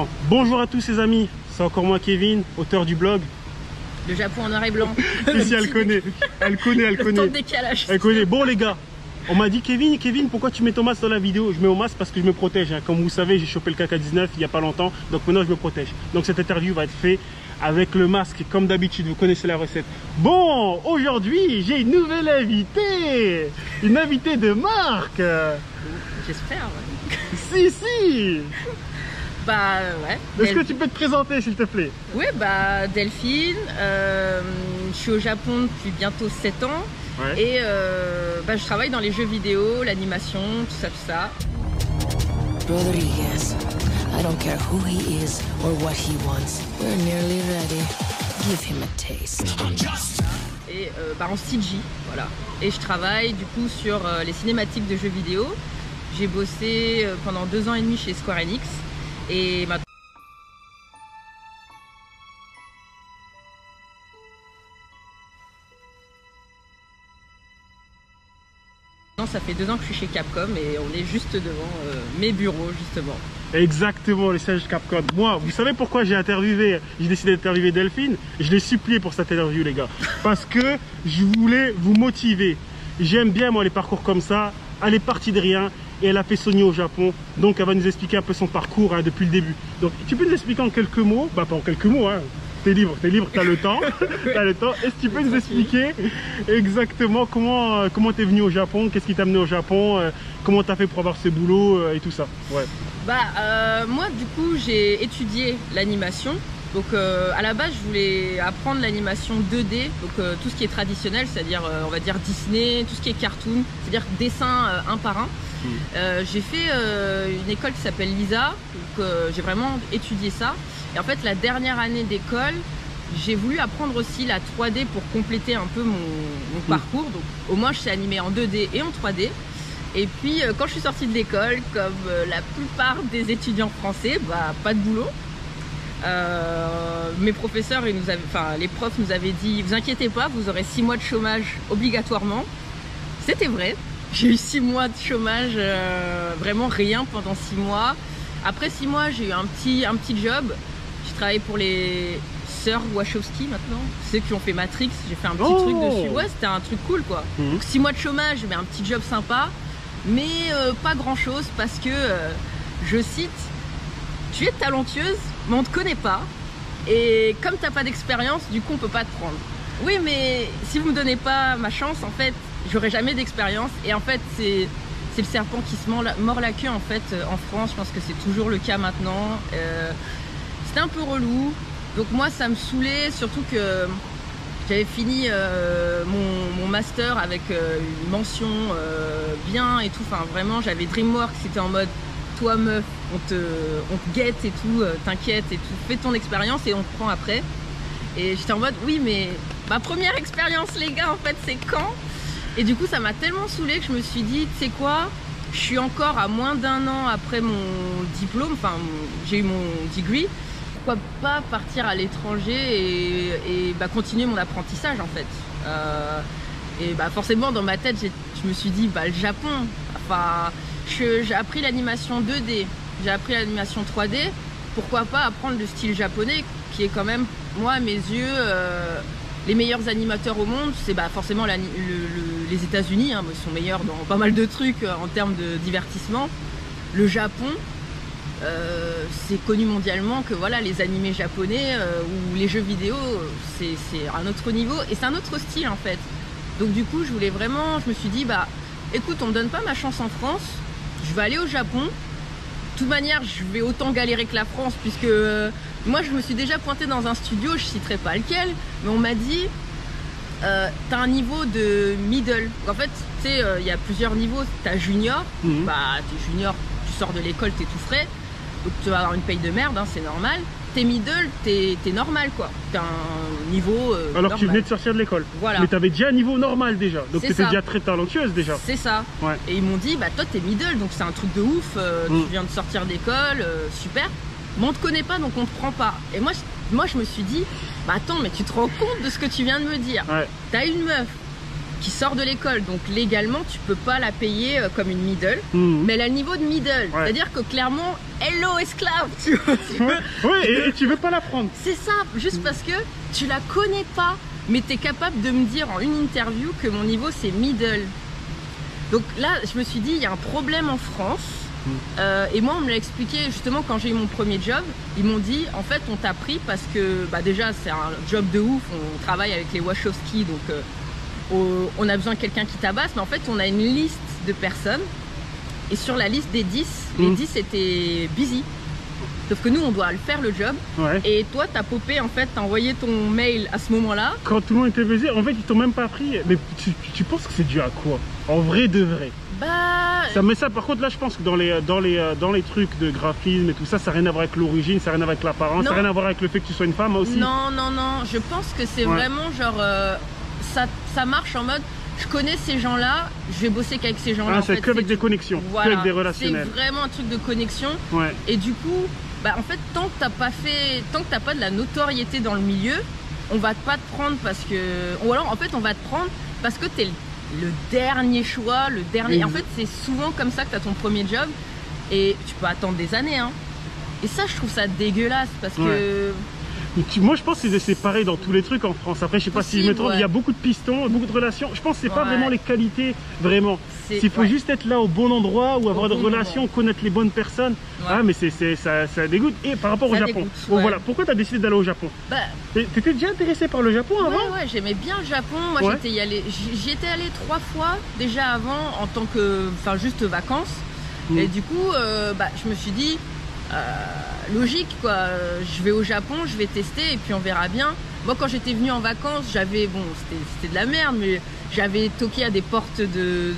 Bon, bonjour à tous ces amis, c'est encore moi Kevin, auteur du blog. Le Japon en noir et blanc. Si elle connaît, elle connaît. Le temps de décalage. Elle connaît. Bon les gars, on m'a dit Kevin, pourquoi tu mets ton masque dans la vidéo? Je mets mon masque parce que je me protège. Hein. Comme vous savez, j'ai chopé le caca-19 il n'y a pas longtemps, donc maintenant je me protège. Donc cette interview va être faite avec le masque, comme d'habitude, vous connaissez la recette. Bon, aujourd'hui, j'ai une nouvelle invitée. Une invitée de marque. J'espère, ouais. Si. Bah ouais. Est-ce que tu peux te présenter s'il te plaît? Oui, bah Delphine, je suis au Japon depuis bientôt 7 ans. Ouais. Et bah, je travaille dans les jeux vidéo, l'animation, tout ça. Rodriguez, I don't care who he is or what he wants. We're nearly ready. Give him a taste. Et bah, en CG, voilà. Et je travaille du coup sur les cinématiques de jeux vidéo. J'ai bossé pendant 2 ans et demi chez Square Enix. Et maintenant, ça fait 2 ans que je suis chez Capcom et on est juste devant mes bureaux justement. Exactement, le siège Capcom. Moi, vous savez pourquoi j'ai décidé d'interviewer Delphine? Je l'ai supplié pour cette interview les gars. Parce que je voulais vous motiver. J'aime bien moi les parcours comme ça. Elle est partie de rien et elle a fait Sony au Japon. Donc elle va nous expliquer un peu son parcours hein, depuis le début. Donc tu peux nous expliquer en quelques mots? Bah pas en quelques mots, hein. T'es libre, t'as le temps. T'as le temps. Est-ce que tu peux nous expliquer exactement comment t'es venu au Japon? Qu'est-ce qui t'a amené au Japon? Comment t'as fait pour avoir ce boulot et tout ça? Ouais. Bah moi du coup j'ai étudié l'animation. Donc à la base je voulais apprendre l'animation 2D, donc tout ce qui est traditionnel, c'est-à-dire on va dire Disney, tout ce qui est cartoon, c'est-à-dire dessin un par un. J'ai fait une école qui s'appelle Lisa, donc j'ai vraiment étudié ça. Et en fait la dernière année d'école, j'ai voulu apprendre aussi la 3D pour compléter un peu mon parcours. Donc au moins je sais animer en 2D et en 3D. Et puis quand je suis sortie de l'école, comme la plupart des étudiants français, bah pas de boulot. Mes professeurs, les profs nous avaient dit vous inquiétez pas, vous aurez 6 mois de chômage obligatoirement. C'était vrai, j'ai eu 6 mois de chômage, vraiment rien pendant 6 mois. Après 6 mois j'ai eu un petit job, j'ai travaillé pour les sœurs Wachowski maintenant, ceux qui ont fait Matrix, j'ai fait un petit truc dessus, ouais c'était un truc cool quoi. Donc 6 mois de chômage mais un petit job sympa, mais pas grand chose parce que, je cite, tu es talentueuse mais on te connaît pas et comme t'as pas d'expérience du coup on peut pas te prendre. Oui mais si vous me donnez pas ma chance en fait j'aurai jamais d'expérience et en fait c'est le serpent qui se mord la queue en fait en France. Je pense que c'est toujours le cas maintenant. C'était un peu relou donc moi ça me saoulait surtout que j'avais fini mon master avec une mention bien et tout, enfin vraiment j'avais DreamWorks, c'était en mode toi meuf, on te guette et tout, t'inquiète et tout, fais ton expérience et on te prend après. Et j'étais en mode oui mais ma première expérience les gars en fait c'est quand? Et du coup ça m'a tellement saoulée que je me suis dit tu sais quoi, je suis encore à moins d'1 an après mon diplôme, enfin j'ai eu mon degree, pourquoi pas partir à l'étranger et bah, continuer mon apprentissage en fait. Et bah forcément dans ma tête je me suis dit bah le Japon, enfin j'ai appris l'animation 2D, j'ai appris l'animation 3D, pourquoi pas apprendre le style japonais qui est quand même, moi à mes yeux, les meilleurs animateurs au monde, c'est bah, forcément les États-Unis, hein, ils sont meilleurs dans pas mal de trucs en termes de divertissement. Le Japon, c'est connu mondialement que voilà, les animés japonais ou les jeux vidéo, c'est un autre niveau et c'est un autre style en fait. Donc du coup, je me suis dit, bah écoute, on me donne pas ma chance en France, je vais aller au Japon. De toute manière, je vais autant galérer que la France puisque moi, je me suis déjà pointée dans un studio, je citerai pas lequel, mais on m'a dit, t'as un niveau de middle. En fait, tu sais, il y a plusieurs niveaux. T'as junior, bah t'es junior, tu sors de l'école, t'es tout frais, donc tu vas avoir une paye de merde, hein, c'est normal. T'es middle, t'es normal quoi. T'as un niveau alors normal. Que tu venais de sortir de l'école. Voilà. Mais t'avais déjà un niveau normal déjà. Donc t'étais déjà très talentueuse déjà. C'est ça. Ouais. Et ils m'ont dit bah toi t'es middle, donc c'est un truc de ouf. Tu viens de sortir d'école, super. Mais on te connaît pas donc on te prend pas. Et moi je me suis dit bah attends mais tu te rends compte de ce que tu viens de me dire. Ouais. T'as une meuf qui sort de l'école. Donc légalement, tu peux pas la payer comme une middle, mais elle a le niveau de middle. Ouais. C'est-à-dire que clairement, hello esclave, tu vois. Ouais, et tu veux pas la prendre. C'est ça, juste parce que tu la connais pas, mais tu es capable de me dire en une interview que mon niveau c'est middle. Donc là, je me suis dit, il y a un problème en France. Et moi, on me l'a expliqué justement quand j'ai eu mon premier job. Ils m'ont dit, en fait, on t'a pris parce que bah, déjà, c'est un job de ouf. On travaille avec les Wachowski, donc on a besoin de quelqu'un qui tabasse. Mais en fait, on a une liste de personnes. Et sur la liste des 10, les 10 étaient busy. Sauf que nous, on doit le faire le job. Ouais. Et toi, t'as popé, en fait, t'as envoyé ton mail à ce moment-là. Quand tout le monde était baisé, en fait, ils t'ont même pas pris. Mais tu penses que c'est dû à quoi? En vrai de vrai. Bah. Mais ça, par contre, là, je pense que dans les trucs de graphisme et tout ça, ça n'a rien à voir avec l'origine, ça n'a rien à voir avec l'apparence, ça n'a rien à voir avec le fait que tu sois une femme aussi. Non, non, non. Je pense que c'est vraiment genre. Ça marche en mode. Je connais ces gens-là, je vais bosser qu'avec ces gens-là. Ah, c'est que avec des connexions, voilà, que avec des relationnels. C'est vraiment un truc de connexion. Ouais. Et du coup, bah, en fait, tant que t'as pas de la notoriété dans le milieu, on va pas te prendre parce que. Ou alors, en fait, on va te prendre parce que t'es le dernier choix, le dernier. En fait, c'est souvent comme ça que t'as ton premier job et tu peux attendre des années. Hein. Et ça, je trouve ça dégueulasse parce que. Moi, je pense que c'est pareil dans tous les trucs en France. Après, je sais pas si je me trompe, il y a beaucoup de pistons, beaucoup de relations. Je pense que c'est pas vraiment les qualités, vraiment. Il faut juste être là au bon endroit ou avoir des relations, connaître les bonnes personnes. Ah, mais ça dégoûte. Et par rapport au Japon, bon, voilà. Pourquoi tu as décidé d'aller au Japon? T'étais déjà intéressé par le Japon avant? Ouais, j'aimais bien le Japon. Moi, j'y étais allée 3 fois déjà avant en tant que, enfin, juste vacances. Et du coup, je me suis dit. Logique quoi, je vais au Japon, je vais tester et puis on verra bien. Moi quand j'étais venue en vacances, j'avais, bon c'était de la merde, mais j'avais toqué à des portes de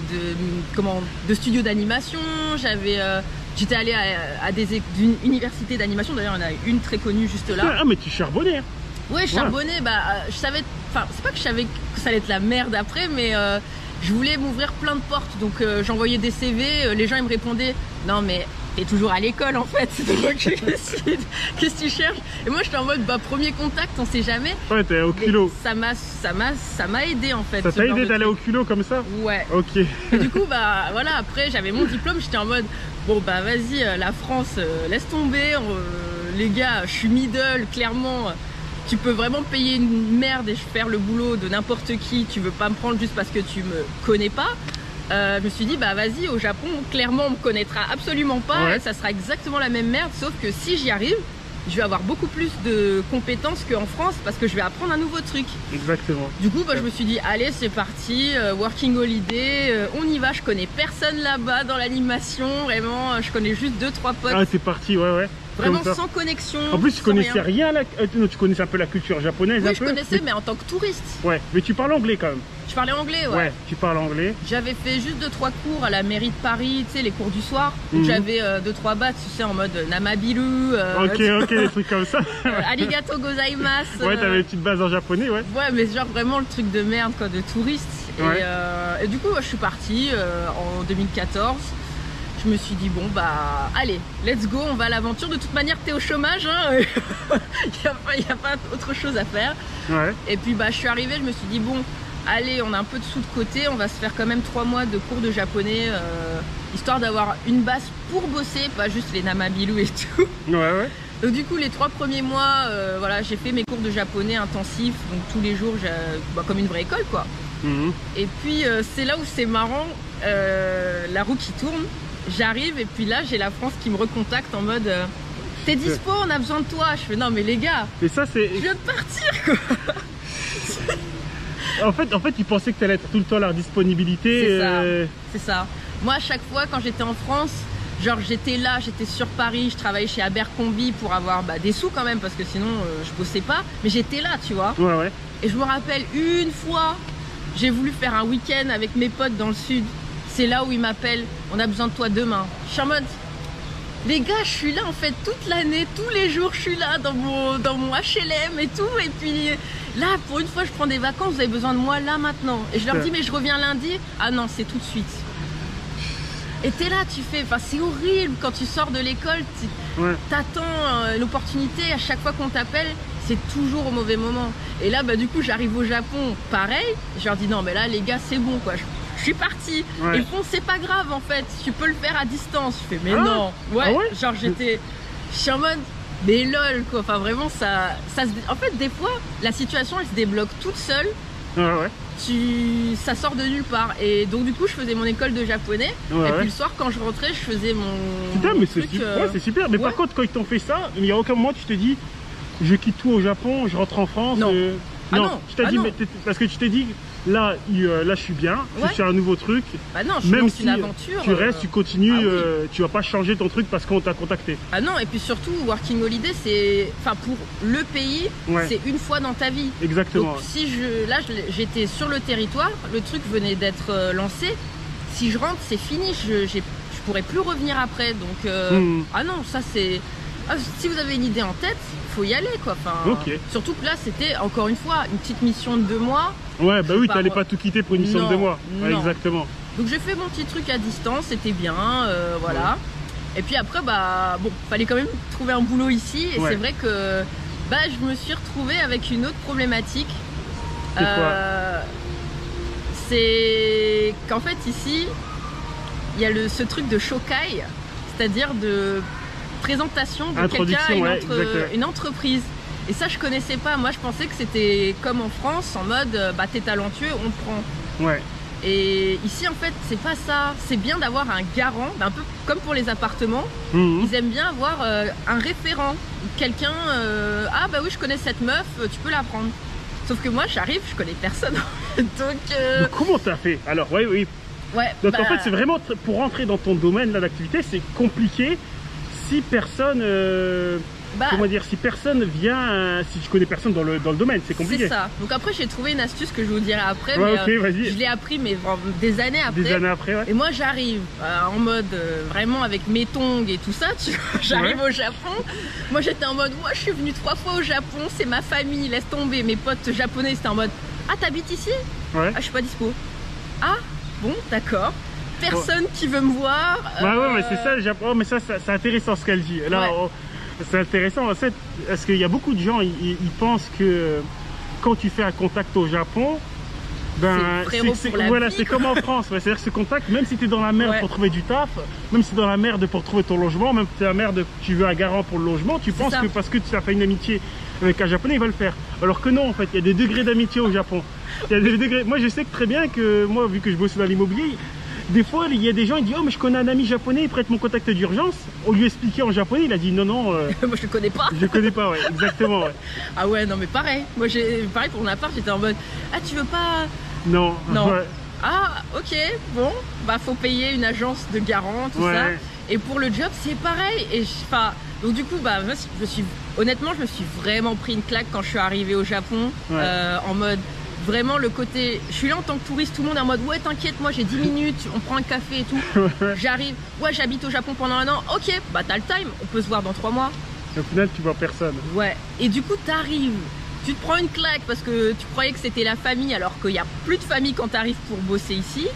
studios d'animation, j'étais allée à des universités d'animation, d'ailleurs il y en a une très connue juste là. Ah mais tu charbonnais. Ouais, charbonnais, je savais, enfin c'est pas que je savais que ça allait être la merde après, mais je voulais m'ouvrir plein de portes, donc j'envoyais des CV, les gens ils me répondaient non mais t'es toujours à l'école en fait, donc qu'est-ce que tu cherches? Et moi j'étais en mode premier contact, on sait jamais. Ouais, t'es au culot. Ça m'a aidé en fait. Ça t'a aidé d'aller au culot comme ça? Ouais. Ok. Et du coup voilà, après j'avais mon diplôme, j'étais en mode bon vas-y la France, laisse tomber, les gars, je suis middle, clairement. Tu peux vraiment payer une merde et faire le boulot de n'importe qui, tu veux pas me prendre juste parce que tu me connais pas. Je me suis dit vas-y au Japon clairement on me connaîtra absolument pas, et ça sera exactement la même merde, sauf que si j'y arrive je vais avoir beaucoup plus de compétences qu'en France parce que je vais apprendre un nouveau truc. Exactement. Du coup je me suis dit allez c'est parti, working holiday, on y va, je connais personne là-bas dans l'animation, vraiment je connais juste 2-3 potes. Ah c'est parti, ouais. Vraiment sans connexion. En plus tu connaissais rien tu connaissais un peu la culture japonaise. Oui, je connaissais mais en tant que touriste. Ouais, mais tu parles anglais quand même. Je parlais anglais, ouais. Ouais, tu parles anglais. J'avais fait juste 2-3 cours à la mairie de Paris, tu sais, les cours du soir. Donc j'avais 2-3 battes, tu sais, en mode Namabiru. Ok, des trucs comme ça. Arigato gozaimasu. Ouais, t'avais une petite base en japonais, ouais. Ouais, mais genre vraiment le truc de merde, quoi, de touriste. Ouais. Et du coup, je suis partie en 2014. Je me suis dit, bon, allez, let's go, on va à l'aventure. De toute manière, t'es au chômage, hein. Il n'y a pas autre chose à faire. Ouais. Et puis, je suis arrivée, je me suis dit, bon, allez, on a un peu de sous de côté, on va se faire quand même 3 mois de cours de japonais, histoire d'avoir une base pour bosser, pas juste les namabilu et tout. Ouais. Donc du coup, les 3 premiers mois, j'ai fait mes cours de japonais intensifs, donc tous les jours, comme une vraie école, quoi. Et puis, c'est là où c'est marrant, la roue qui tourne, j'arrive et puis là, j'ai la France qui me recontacte en mode... T'es dispo, on a besoin de toi. Je fais non mais les gars, mais ça, je viens de partir quoi. En fait, ils pensaient que tu allais être tout le temps à leur disponibilité. C'est ça. Moi, à chaque fois, quand j'étais en France, genre j'étais là, j'étais sur Paris, je travaillais chez Abercrombie pour avoir des sous quand même, parce que sinon, je bossais pas. Mais j'étais là, tu vois. Ouais. Et je me rappelle, une fois, j'ai voulu faire un week-end avec mes potes dans le sud. C'est là où ils m'appellent, on a besoin de toi demain. Je suis en mode... Les gars, je suis là en fait toute l'année, tous les jours je suis là dans mon HLM et tout. Et puis là, pour une fois, je prends des vacances, vous avez besoin de moi là maintenant. Et je leur dis, mais je reviens lundi. Ah non, c'est tout de suite. Et t'es là, tu fais, c'est horrible quand tu sors de l'école, t'attends l'opportunité à chaque fois qu'on t'appelle. c'est toujours au mauvais moment. Et là, bah, du coup, j'arrive au Japon, pareil. Je leur dis non, mais là, les gars, c'est bon, quoi. Je suis partie. Ouais. Ils font, c'est pas grave, en fait. Tu peux le faire à distance. Je fais, mais non. Ouais. Ah ouais, genre, je suis en mode, mais lol, quoi. Enfin, vraiment, en fait, des fois, la situation, elle se débloque toute seule. Ouais. Ça sort de nulle part. Et donc, du coup, je faisais mon école de japonais. Ouais, et puis le soir, quand je rentrais, je faisais mon. Putain, mais c'est truc, ouais, c'est super. Mais ouais. par contre, quand ils t'ont fait ça, il n'y a aucun moment tu te dis, je quitte tout au Japon, je rentre en France. Non. Ah non. non. Tu t'as dit, non. mais parce que tu t'es dit, là, là, je suis bien, Ouais. je suis un nouveau truc. Bah non, je Même lance si une aventure. tu restes, tu continues, ah oui. tu vas pas changer ton truc parce qu'on t'a contacté. Ah non, et puis surtout, Working Holiday, c'est. Enfin, pour le pays, Ouais. c'est une fois dans ta vie. Exactement. Donc, si j'étais sur le territoire, le truc venait d'être lancé. Si je rentre, c'est fini. Je pourrais plus revenir après. Donc, ah non, ça c'est. Ah, si vous avez une idée en tête, faut y aller, quoi. Enfin, Ok. Surtout que là, c'était encore une fois une petite mission de 2 mois. Ouais, bah oui, pas t'allais re- pas tout quitter pour une mission de Non, 2 mois. Ouais, non. exactement. Donc j'ai fait mon petit truc à distance, c'était bien, voilà. Et puis après, bah bon, fallait quand même trouver un boulot ici. Et Ouais. c'est vrai que bah je me suis retrouvée avec une autre problématique. C'est quoi C'est qu'en fait ici, il y a ce truc de shokai, c'est-à-dire de présentation de quelqu'un à une entreprise. Et ça, je connaissais pas. Moi, je pensais que c'était comme en France, en mode, bah, t'es talentueux, on te prend. Ouais. Et ici, en fait, c'est pas ça. C'est bien d'avoir un garant, un peu comme pour les appartements. Mhm. Ils aiment bien avoir un référent. Quelqu'un, ah bah oui, je connais cette meuf, tu peux la prendre. Sauf que moi, j'arrive, je connais personne. Donc, Donc, comment t'as fait? Alors, oui, oui. ouais. Donc bah, en fait, c'est vraiment pour rentrer dans ton domaine là d'activité, c'est compliqué si personne, bah, comment dire, si personne vient, si tu connais personne dans le domaine, c'est compliqué. c'est ça. Donc après, j'ai trouvé une astuce que je vous dirai après. Ouais, mais, ok, vas-y. je l'ai appris, mais des années après. Des années après, ouais. Et moi j'arrive en mode vraiment avec mes tongs et tout ça, tu vois, j'arrive au Japon. Moi j'étais en mode, moi je suis venue 3 fois au Japon, c'est ma famille, laisse tomber. Mes potes japonais c'était en mode, ah t'habites ici? Ouais. Ah je suis pas dispo. Ah bon d'accord. Personne qui veut me voir. Bah ouais, mais c'est ça, le Japon. Oh, mais ça, c'est intéressant ce qu'elle dit. Là, Ouais. c'est intéressant en fait, parce qu'il y a beaucoup de gens, ils pensent que quand tu fais un contact au Japon, ben C'est le frérot pour la voilà, vie, c'est quoi. comme en France. Ouais, c'est-à-dire que ce contact, même si tu es dans la merde Ouais. pour trouver du taf, même si tu es dans la merde pour trouver ton logement, même si tu es dans la merde, tu veux un garant pour le logement, tu penses ça. que parce que tu as fait une amitié avec un Japonais, il va le faire. Alors que non, en fait, il y a des degrés d'amitié au Japon. Il y a des degrés. Moi, je sais que très bien que moi, vu que je bosse dans l'immobilier, des fois, il y a des gens, ils disent, oh, mais je connais un ami japonais, il prête mon contact d'urgence. On lui expliquait en japonais, il a dit, non, non, moi je le connais pas. je connais pas, ouais, exactement, ouais. Ah ouais non mais pareil. Moi pareil pour mon appart, j'étais en mode, ah tu veux pas. Non, Non. ouais, Ah ok bon bah faut payer une agence de garant tout Ouais. ça et pour le job c'est pareil et enfin donc du coup bah moi, honnêtement je me suis vraiment pris une claque quand je suis arrivée au Japon. Ouais. En mode vraiment le côté je suis là en tant que touriste, tout le monde est en mode ouais t'inquiète moi j'ai 10 minutes on prend un café et tout. J'arrive, ouais j'habite au Japon pendant 1 an, ok bah t'as le time, on peut se voir dans 3 mois. au final, tu vois personne. Ouais, et du coup t'arrives, tu te prends une claque parce que tu croyais que c'était la famille alors qu'il n'y a plus de famille quand t'arrives pour bosser ici.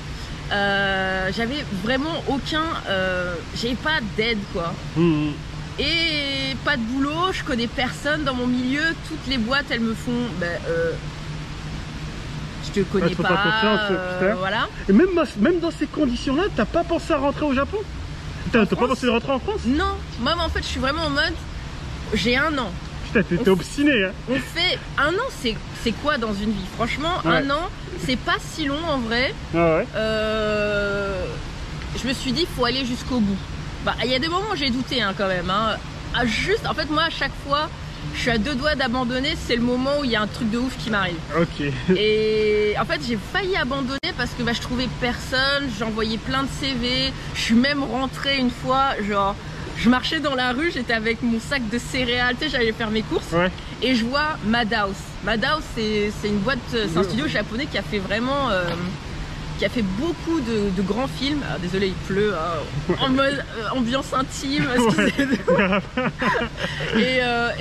J'avais vraiment aucun, j'avais pas d'aide quoi. Mhm. Et pas de boulot, je connais personne dans mon milieu, toutes les boîtes elles me font, je te connais Ouais, te font pas confiance, putain. voilà. Et même dans ces conditions-là, t'as pas pensé à rentrer au Japon? T'as pas pensé à rentrer en France? Non, moi en fait je suis vraiment en mode, j'ai 1 an. Putain, t'es obstiné, hein. On fait 1 an, c'est quoi dans une vie? Franchement, Ouais. 1 an, c'est pas si long en vrai. Ah ouais. Je me suis dit, faut aller jusqu'au bout. Bah, il y a des moments où j'ai douté hein, quand même. Hein. Ah, juste, en fait, moi, à chaque fois, je suis à 2 doigts d'abandonner. C'est le moment où il y a un truc de ouf qui m'arrive. Ok. Et en fait, j'ai failli abandonner parce que bah, je trouvais personne. J'envoyais plein de CV. Je suis même rentrée une fois, genre. Je marchais dans la rue, j'étais avec mon sac de céréales, tu sais, j'allais faire mes courses Ouais. et je vois Madhouse. Madhouse, c'est une boîte, c'est un studio japonais qui a fait vraiment, qui a fait beaucoup de grands films. Alors, désolé, il pleut, hein, en mode ambiance intime. Excusez-moi.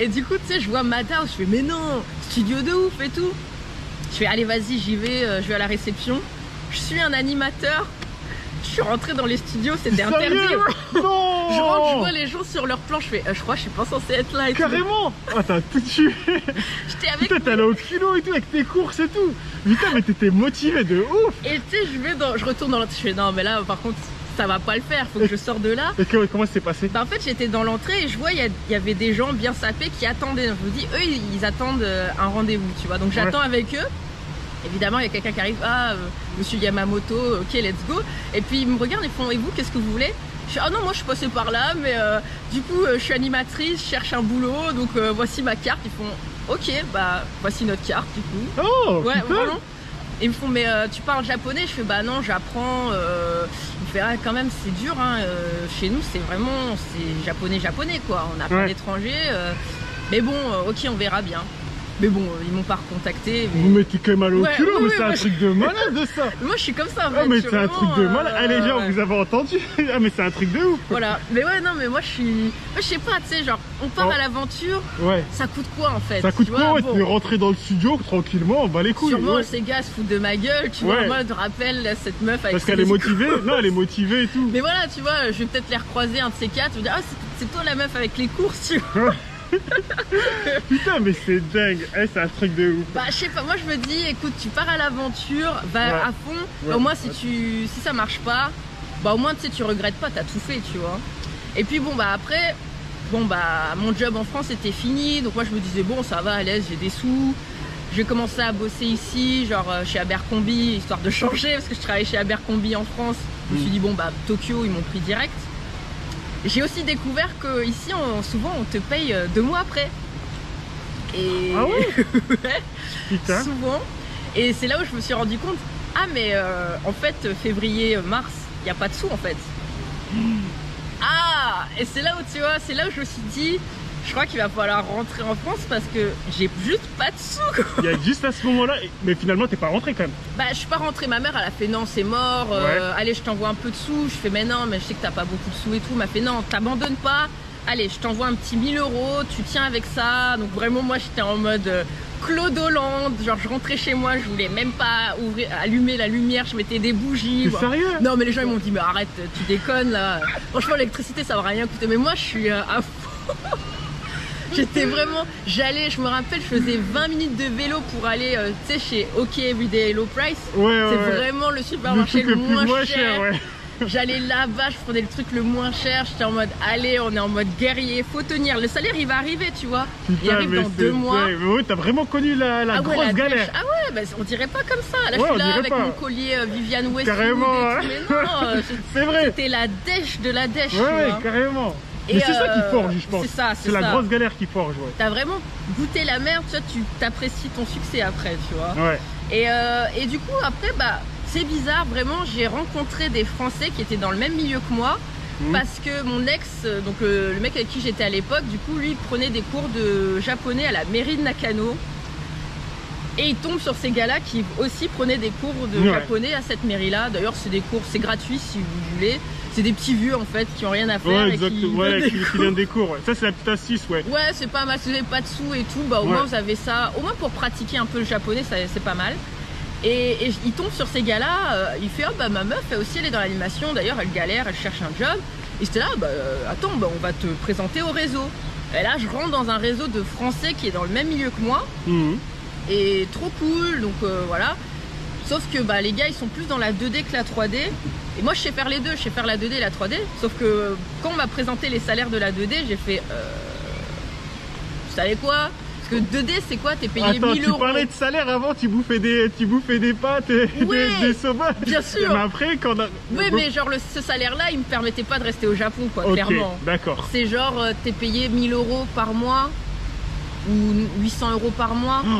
Et du coup, tu sais, je vois Madhouse, je fais mais non, studio de ouf et tout. Je fais allez vas-y, j'y vais, je vais à la réception. Je suis un animateur. je suis rentrée dans les studios, c'était T'es interdit. sérieux? Ouais. Non. Je rentre, je vois les gens sur leur plan, je fais, je crois que je suis pas censée être là et tout. Carrément. Ah, t'as tout tué. J'étais avec. Putain, t'es allé au kilo et tout avec tes courses et tout. Putain, mais t'étais motivé de ouf. Et tu sais, je retourne dans l'entrée, je fais, non, mais là, par contre, ça va pas le faire, faut que je sorte de là. Et comment ça s'est passé? Bah, en fait, j'étais dans l'entrée et je vois, il y avait des gens bien sapés qui attendaient. Je vous dis, eux, ils attendent un rendez-vous, tu vois. Donc, j'attends avec eux. Évidemment, il y a quelqu'un qui arrive, monsieur Yamamoto, ok, let's go. Et puis, ils me regardent et font, et vous, qu'est-ce que vous voulez? Je fais, ah non, moi, je suis passée par là, mais du coup, je suis animatrice, je cherche un boulot, donc voici ma carte. Ils font, ok, bah, voici notre carte, du coup. Oh, Ouais, putain. vraiment. Et ils me font, mais tu parles japonais? Je fais, bah non, j'apprends. Ils me font, ah, quand même, c'est dur, hein. Chez nous, c'est vraiment, c'est japonais, quoi. On n'a pas d'étrangers. Mais bon, ok, on verra bien. Mais bon, ils m'ont pas recontacté. Vous mettez quand même mal au Ouais, culot, oui, mais oui, c'est un moi, truc de malade de ça. Moi, je suis comme ça, en fait. Ah, mais je suis c'est un vraiment, truc de malade. Ah, les gens, ouais. vous avez entendu? Ah, mais c'est un truc de ouf. Voilà. Mais ouais, non, mais moi, je sais pas, tu sais, genre, on part Oh. à l'aventure. Ouais. Ça coûte quoi, en fait? Ça coûte tu quoi? vois, Ouais, bon. tu es rentré dans le studio tranquillement, on bat les couilles. Sûrement, Ouais. ces gars se foutent de ma gueule, tu vois, Ouais. en mode, rappelle cette meuf avec Parce ses qu'elle est yeux. motivée. Non, elle est motivée et tout. Mais voilà, tu vois, je vais peut-être les recroiser, un de ces quatre, je vais dire, ah, c'est toi la meuf avec les courses, tu vois. Putain, mais c'est dingue. Eh, c'est un truc de ouf. Bah, je sais pas, moi je me dis, écoute, tu pars à l'aventure, va Ouais. à fond. Ouais. Au moins, si ça marche pas, bah, au moins, tu sais, tu regrettes pas, t'as tout fait, tu vois. Et puis, bon, bah, après, mon job en France était fini, donc moi je me disais, bon, ça va, à l'aise, j'ai des sous. J'ai commencé à bosser ici, genre chez Abercrombie, histoire de changer, parce que je travaillais chez Abercrombie en France. Je me suis dit, bon, bah, Tokyo, ils m'ont pris direct. J'ai aussi découvert qu'ici, souvent, on te paye 2 mois après. Et... Ah ouais? Ouais, Putain. souvent. Et c'est là où je me suis rendu compte, ah, mais en fait, février, mars, il n'y a pas de sous, en fait. Ah, et c'est là où, tu vois, c'est là où je me suis dit, je crois qu'il va falloir rentrer en France parce que j'ai juste pas de sous, quoi. Il y a juste à ce moment-là, mais finalement t'es pas rentré quand même. Bah, je suis pas rentrée, ma mère elle a fait non, c'est mort, Ouais. allez, je t'envoie un peu de sous. Je fais, mais non, mais je sais que t'as pas beaucoup de sous et tout. Elle m'a fait, non, t'abandonnes pas, allez, je t'envoie un petit 1000 €, tu tiens avec ça. Donc vraiment, moi j'étais en mode Claude Hollande, genre je rentrais chez moi, je voulais même pas allumer la lumière, je mettais des bougies. T'es Bon. sérieux? Non, mais les gens ils m'ont dit, mais arrête, tu déconnes là. Franchement, l'électricité ça va rien coûter, mais moi je suis à fond. J'étais vraiment, je me rappelle, je faisais 20 minutes de vélo pour aller, tu sais, chez OK Everyday Low Price. Ouais, C'est ouais. vraiment le supermarché truc le plus moins cher. ouais. J'allais là-bas, je prenais le truc le moins cher. J'étais en mode, allez, on est en mode guerrier, faut tenir. Le salaire, il va arriver, tu vois. Il Putain, arrive mais dans c'est 2 mois. dingue. Mais ouais, t'as vraiment connu la Ah ouais, grosse la galère. dèche. Ah ouais, bah, on dirait pas comme ça. Là, Ouais, je on suis là dirait avec pas. mon collier Viviane Westwood. Carrément, et ouais. tout. Mais non, C'est vrai. c'était la dèche de la dèche, tu Ouais, vois. carrément. Et, Mais c'est ça qui forge, je pense. c'est ça, C'est la ça. grosse galère qui forge, ouais. T'as vraiment goûté la merde, tu vois, tu t'apprécies ton succès après, tu vois. Ouais. Et du coup, après, bah, c'est bizarre, vraiment, j'ai rencontré des Français qui étaient dans le même milieu que moi. Parce que mon ex, donc le mec avec qui j'étais à l'époque, du coup, lui, il prenait des cours de japonais à la mairie de Nakano. Et il tombe sur ces gars-là qui aussi prenaient des cours de Ouais. japonais à cette mairie-là. D'ailleurs, c'est des cours, c'est gratuit si vous voulez. C'est des petits vieux en fait qui ont rien à faire. Ouais, et qui exactement. Ouais, donnent des qui cours. donnent des cours. Ouais. Ça, c'est la petite astuce, ouais. Ouais, c'est pas mal, si vous n'avez pas de sous et tout, bah au Ouais. moins vous avez ça, au moins pour pratiquer un peu le japonais, c'est pas mal. Et il tombe sur ces gars-là, il fait, oh bah ma meuf, elle aussi elle est dans l'animation, d'ailleurs elle galère, elle cherche un job. Et c'était là, bah attends, bah, on va te présenter au réseau. Et là je rentre dans un réseau de Français qui est dans le même milieu que moi, Mhm. et trop cool, donc voilà. Sauf que bah, les gars ils sont plus dans la 2D que la 3D. Et moi je sais faire les deux, je sais faire la 2D et la 3D. Sauf que quand on m'a présenté les salaires de la 2D, j'ai fait vous savez quoi? Parce que 2D c'est quoi? T'es payé Attends, 1000 tu €. parlais de salaire avant, tu bouffais des pâtes et Ouais, des soba. bien sûr. Mais après, quand on a... Oui, mais genre ce salaire-là, il me permettait pas de rester au Japon, quoi, Ok, clairement. d'accord. C'est genre, t'es payé 1000 € par mois ou 800 € par mois. Oh,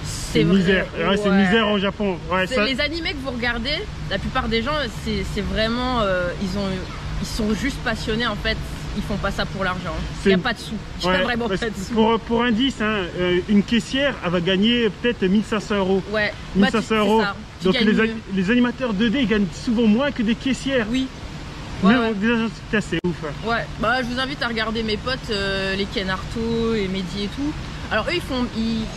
C'est c'est vrai, misère. Ouais, c'est ouais. misère au Japon. Ouais, C'est ça... les animés que vous regardez, la plupart des gens, c'est vraiment, ils sont juste passionnés en fait. Ils font pas ça pour l'argent. Il C'est- n'y a pas de sous. Il y a Ouais, vraiment parce pas de que sous. pour indice, hein, une caissière, elle va gagner peut-être 1500 €. Ouais. 1500 c'est €. ça. Tu Donc gagnes les, mieux. les animateurs 2D, ils gagnent souvent moins que des caissières. Oui. Ouais, Mais ouais. déjà, putain, c'est ouf. Hein. Ouais, bah je vous invite à regarder mes potes, les Ken Arto et Mehdi et tout. Alors eux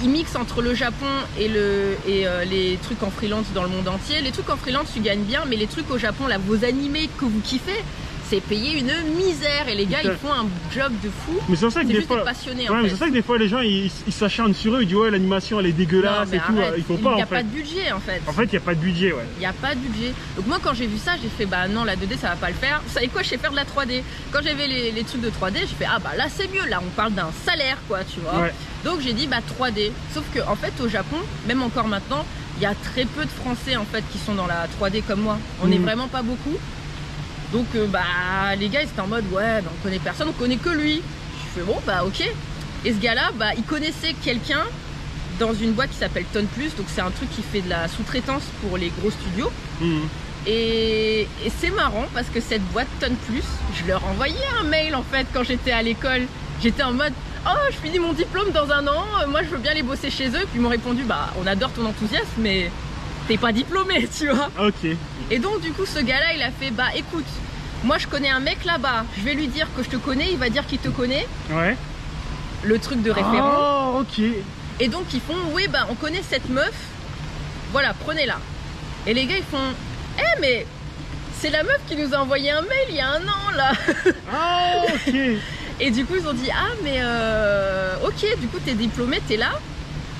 ils mixent entre le Japon et les trucs en freelance dans le monde entier. Les trucs en freelance tu gagnes bien, mais les trucs au Japon là, vos animés que vous kiffez, c'est payé une misère et les gars ils font un job de fou. Mais c'est ça que des fois, passionnés, ouais, mais c'est ça que des fois les gens ils s'acharnent sur eux, ils disent ouais l'animation elle est dégueulasse et tout, il faut pas en fait. Il n'y a pas de budget en fait. En fait il n'y a pas de budget, ouais. Il n'y a pas de budget. Donc moi quand j'ai vu ça j'ai fait bah non la 2D ça va pas le faire. Vous savez quoi, je sais faire de la 3D. Quand j'avais les trucs de 3D j'ai fait ah bah là c'est mieux, là on parle d'un salaire quoi tu vois. Ouais. Donc j'ai dit bah 3D. Sauf que en fait au Japon, même encore maintenant, il y a très peu de Français en fait qui sont dans la 3D comme moi. On n'est vraiment pas beaucoup. Donc bah les gars ils étaient en mode ouais bah, on connaît personne, on connaît que lui. Je fais bon bah ok. Et ce gars là bah il connaissait quelqu'un dans une boîte qui s'appelle Ton Plus, donc c'est un truc qui fait de la sous-traitance pour les gros studios. Et c'est marrant parce que cette boîte Ton Plus, je leur envoyais un mail en fait quand j'étais à l'école. J'étais en mode oh je finis mon diplôme dans un an, moi je veux bien les bosser chez eux. Puis ils m'ont répondu bah on adore ton enthousiasme mais t'es pas diplômé tu vois. Ok. Et donc du coup ce gars là il a fait bah écoute, moi je connais un mec là-bas, je vais lui dire que je te connais, il va dire qu'il te connaît. Ouais. Le truc de référent. Oh ok. Et donc ils font oui bah on connaît cette meuf, voilà prenez-la. Et les gars ils font eh mais c'est la meuf qui nous a envoyé un mail il y a un an là. Ah ok. Et du coup ils ont dit ah mais ok du coup t'es diplômé, t'es là.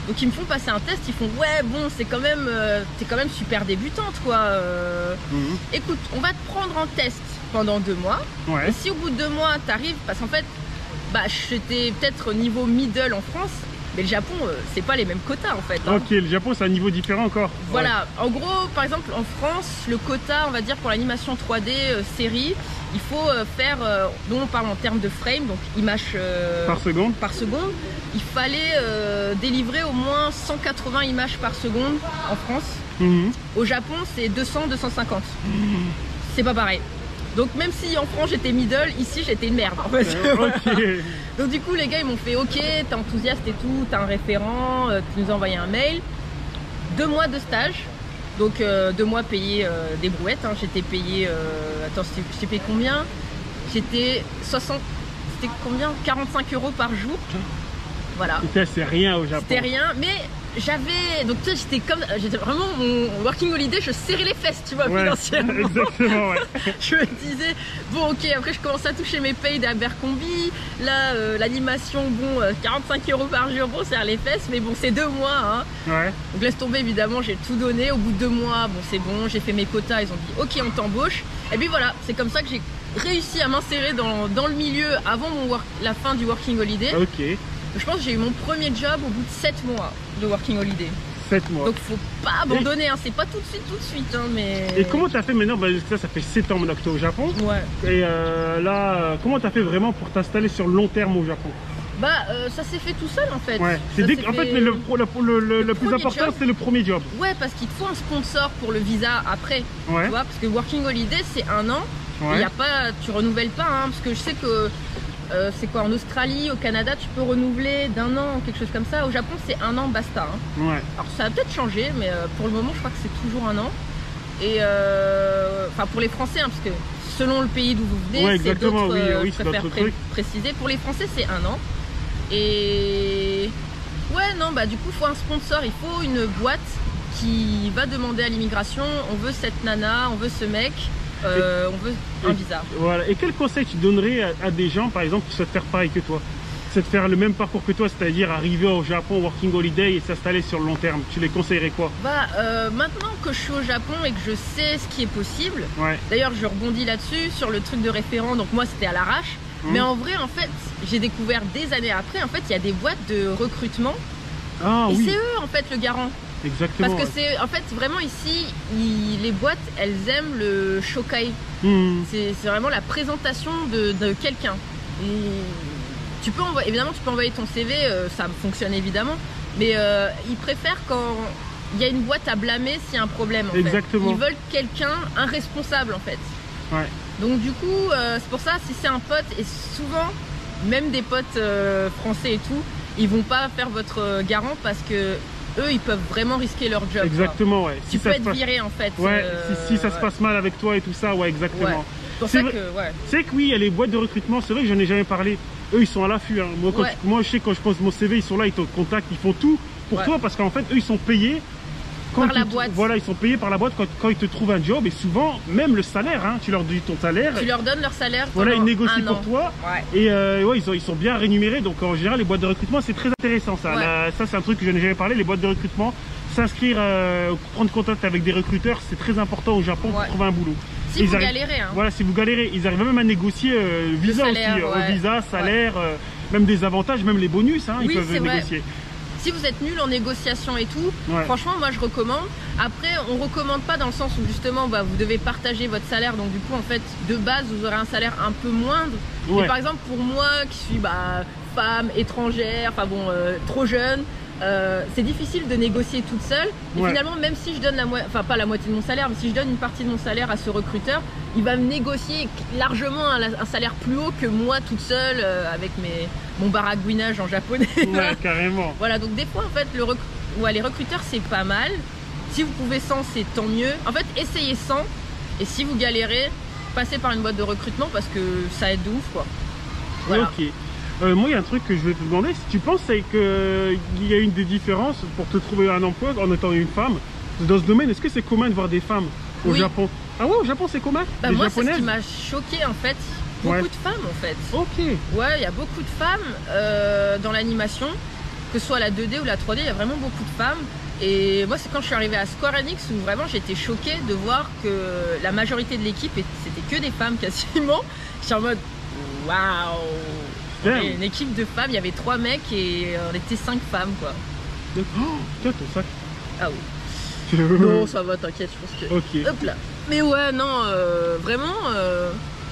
Donc ils me font passer un test, ils font ouais bon c'est quand même t'es quand même super débutante quoi. Écoute on va te prendre en test pendant 2 mois. Ouais. Et si au bout de 2 mois t'arrives, parce qu'en fait bah j'étais peut-être niveau middle en France, mais le Japon c'est pas les mêmes quotas en fait. Hein. Ok, le Japon c'est un niveau différent encore. Voilà, en gros par exemple en France le quota on va dire pour l'animation 3D série, il faut faire, dont on parle en termes de frame, donc images par seconde. Il fallait délivrer au moins 180 images par seconde en France. Au Japon c'est 200-250. C'est pas pareil. Donc même si en France j'étais middle, ici j'étais une merde en fait. Okay. Donc du coup les gars ils m'ont fait ok, t'es enthousiaste et tout, t'as un référent, tu nous as envoyé un mail. 2 mois de stage, donc 2 mois payés des brouettes, hein. J'étais payé, attends je t'ai payé combien? J'étais 60, c'était combien? 45 € par jour. Voilà. C'est rien au Japon. C'était rien, mais j'avais, donc tu sais j'étais vraiment mon working holiday, je serrais les fesses tu vois, ouais, financièrement. Exactement ouais. Je me disais bon ok, après je commençais à toucher mes payes d'Abercrombie, là l'animation bon 45 € par jour, bon serre les fesses, mais bon c'est 2 mois hein. Ouais. Donc laisse tomber évidemment, j'ai tout donné, au bout de 2 mois bon c'est bon, j'ai fait mes quotas, ils ont dit ok on t'embauche, et puis voilà, c'est comme ça que j'ai réussi à m'insérer dans le milieu avant la fin du working holiday. Ok. Je pense que j'ai eu mon premier job au bout de 7 mois de working holiday. 7 mois. Donc faut pas abandonner, hein. C'est pas tout de suite, hein, mais... Et comment t'as fait maintenant, bah, ça fait 7 ans maintenant que t'es au Japon. Ouais. Et là, comment t'as fait vraiment pour t'installer sur le long terme au Japon? Bah ça s'est fait tout seul en fait. Ouais. En fait le plus important c'est le premier job. Ouais, parce qu'il te faut un sponsor pour le visa après. Ouais. Tu vois, parce que working holiday c'est 1 an. Ouais. Y a pas, tu renouvelles pas, hein, parce que je sais que c'est quoi, en Australie, au Canada, tu peux renouveler d'1 an, quelque chose comme ça. Au Japon, c'est 1 an, basta. Hein. Ouais. Alors ça a peut-être changé, mais pour le moment, je crois que c'est toujours 1 an. Et enfin pour les Français, hein, parce que selon le pays d'où vous venez, ouais, c'est d'autres. Oui, je préfère préciser. Pour les Français, c'est 1 an. Et ouais, non, bah du coup, il faut un sponsor. Il faut une boîte qui va demander à l'immigration, on veut cette nana, on veut ce mec. On veut un visa. Voilà. Et quel conseil tu donnerais à des gens, par exemple, qui souhaitent faire pareil que toi? C'est de faire le même parcours que toi, c'est-à-dire arriver au Japon, working holiday et s'installer sur le long terme. Tu les conseillerais quoi? Bah, maintenant que je suis au Japon et que je sais ce qui est possible, ouais. D'ailleurs je rebondis là-dessus, sur le truc de référent, donc moi c'était à l'arrache. Mais en vrai, en fait, j'ai découvert des années après, en fait, il y a des boîtes de recrutement. Ah, et oui. C'est eux, en fait, le garant. Exactement. Parce que c'est, en fait, vraiment ici, les boîtes, elles aiment le shokai. C'est vraiment la présentation de quelqu'un. Tu peux évidemment, tu peux envoyer ton CV, ça fonctionne évidemment, mais ils préfèrent quand il y a une boîte à blâmer s'il y a un problème. En Exactement. Fait. Ils veulent quelqu'un, un responsable en fait. Ouais. Donc du coup, c'est pour ça, si c'est un pote, et souvent, même des potes français et tout, ils vont pas faire votre garant parce que eux, ils peuvent vraiment risquer leur job. Exactement, ouais. Tu peux être viré en fait. Ouais, si ça se passe mal avec toi et tout ça, ouais, exactement. Ouais. C'est pour ça que, ouais. C'est que oui, il y a les boîtes de recrutement, c'est vrai que j'en ai jamais parlé. eux ils sont à l'affût. Hein. Moi, Ouais. moi je sais quand je pose mon CV, ils sont là, ils te contactent, ils font tout pour Ouais. toi parce qu'en fait eux ils sont payés. Par ils la te- boîte. Voilà, ils sont payés par la boîte quand ils te trouvent un job et souvent même le salaire, hein, tu leur dis ton salaire. Tu leur donnes leur salaire. Voilà, ils pendant négocient un pour an. toi. Ouais. Et ouais, ils sont bien rémunérés. Donc en général, les boîtes de recrutement, c'est très intéressant ça. Ouais. Ça, c'est un truc que je n'ai jamais parlé. Les boîtes de recrutement, s'inscrire, prendre contact avec des recruteurs, c'est très important au Japon pour Ouais. trouver un boulot. Si vous galérez, hein. Voilà, si vous galérez, ils arrivent même à négocier visa salaire, aussi, ouais. visa, salaire, même des avantages, même les bonus, hein, ils Oui, peuvent c'est vrai. négocier. Si vous êtes nul en négociation et tout, Ouais. franchement, moi je recommande. Après, on recommande pas dans le sens où justement, bah, vous devez partager votre salaire. Donc du coup, en fait, de base, vous aurez un salaire un peu moindre. Ouais. Mais par exemple, pour moi, qui suis femme, étrangère, enfin bon, trop jeune, c'est difficile de négocier toute seule. Et Ouais. finalement, même si je donne enfin pas la moitié de mon salaire, mais si je donne une partie de mon salaire à ce recruteur, il va me négocier largement un salaire plus haut que moi toute seule avec mon baragouinage en japonais. Ouais, carrément. Voilà, donc des fois en fait les recruteurs c'est pas mal. Si vous pouvez sans, c'est tant mieux. En fait, essayez sans. Et si vous galérez, passez par une boîte de recrutement parce que ça aide de ouf quoi. Voilà. Ok. Moi, il y a un truc que je vais te demander. Si tu penses qu'il y a une des différences pour te trouver un emploi en étant une femme dans ce domaine, est-ce que c'est commun de voir des femmes au Oui. Japon? Ah ouais, au Japon c'est commun? Bah, Des moi, c'est ce japonaises? qui m'a choqué en fait. Beaucoup Ouais. de femmes en fait. Ok. Ouais, il y a beaucoup de femmes dans l'animation, que ce soit la 2D ou la 3D, il y a vraiment beaucoup de femmes. Et moi, c'est quand je suis arrivée à Square Enix où vraiment j'étais choquée de voir que la majorité de l'équipe, c'était que des femmes quasiment. J'étais en mode waouh! Damn. Une équipe de femmes, il y avait 3 mecs et on était 5 femmes quoi. Oh, tiens ton sac. Ah oui. Non, ça va, t'inquiète, je pense que. Ok. Hop là. Mais ouais, non, vraiment,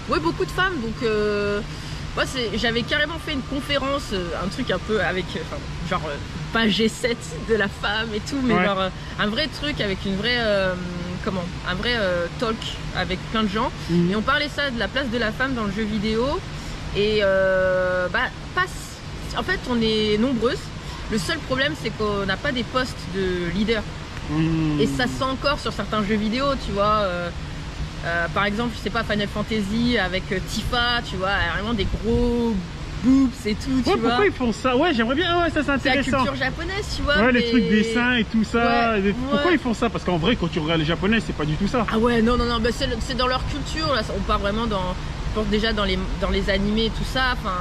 ouais, beaucoup de femmes. Donc, moi, j'avais carrément fait une conférence, un truc un peu avec, genre, pas G7 de la femme et tout, mais Ouais. genre, un vrai truc avec une vraie, un vrai talk avec plein de gens. Mhm. Et on parlait ça de la place de la femme dans le jeu vidéo. Et, en fait, on est nombreuses. Le seul problème, c'est qu'on n'a pas des postes de leader. Mmh. Et ça se sent encore sur certains jeux vidéo, tu vois. Par exemple, je sais pas, Final Fantasy avec Tifa, tu vois, vraiment des gros boobs et tout, tu Ouais, vois. pourquoi ils font ça? Ouais, j'aimerais bien. Ah ouais, ça c'est C'est la intéressant. culture japonaise, tu vois. Ouais, les mais- trucs des seins et tout ça. Ouais, Pourquoi ouais. ils font ça? Parce qu'en vrai, quand tu regardes les japonais, c'est pas du tout ça. Ah ouais, non, bah c'est dans leur culture, là, on part vraiment dans, je pense déjà dans les animés et tout ça, enfin,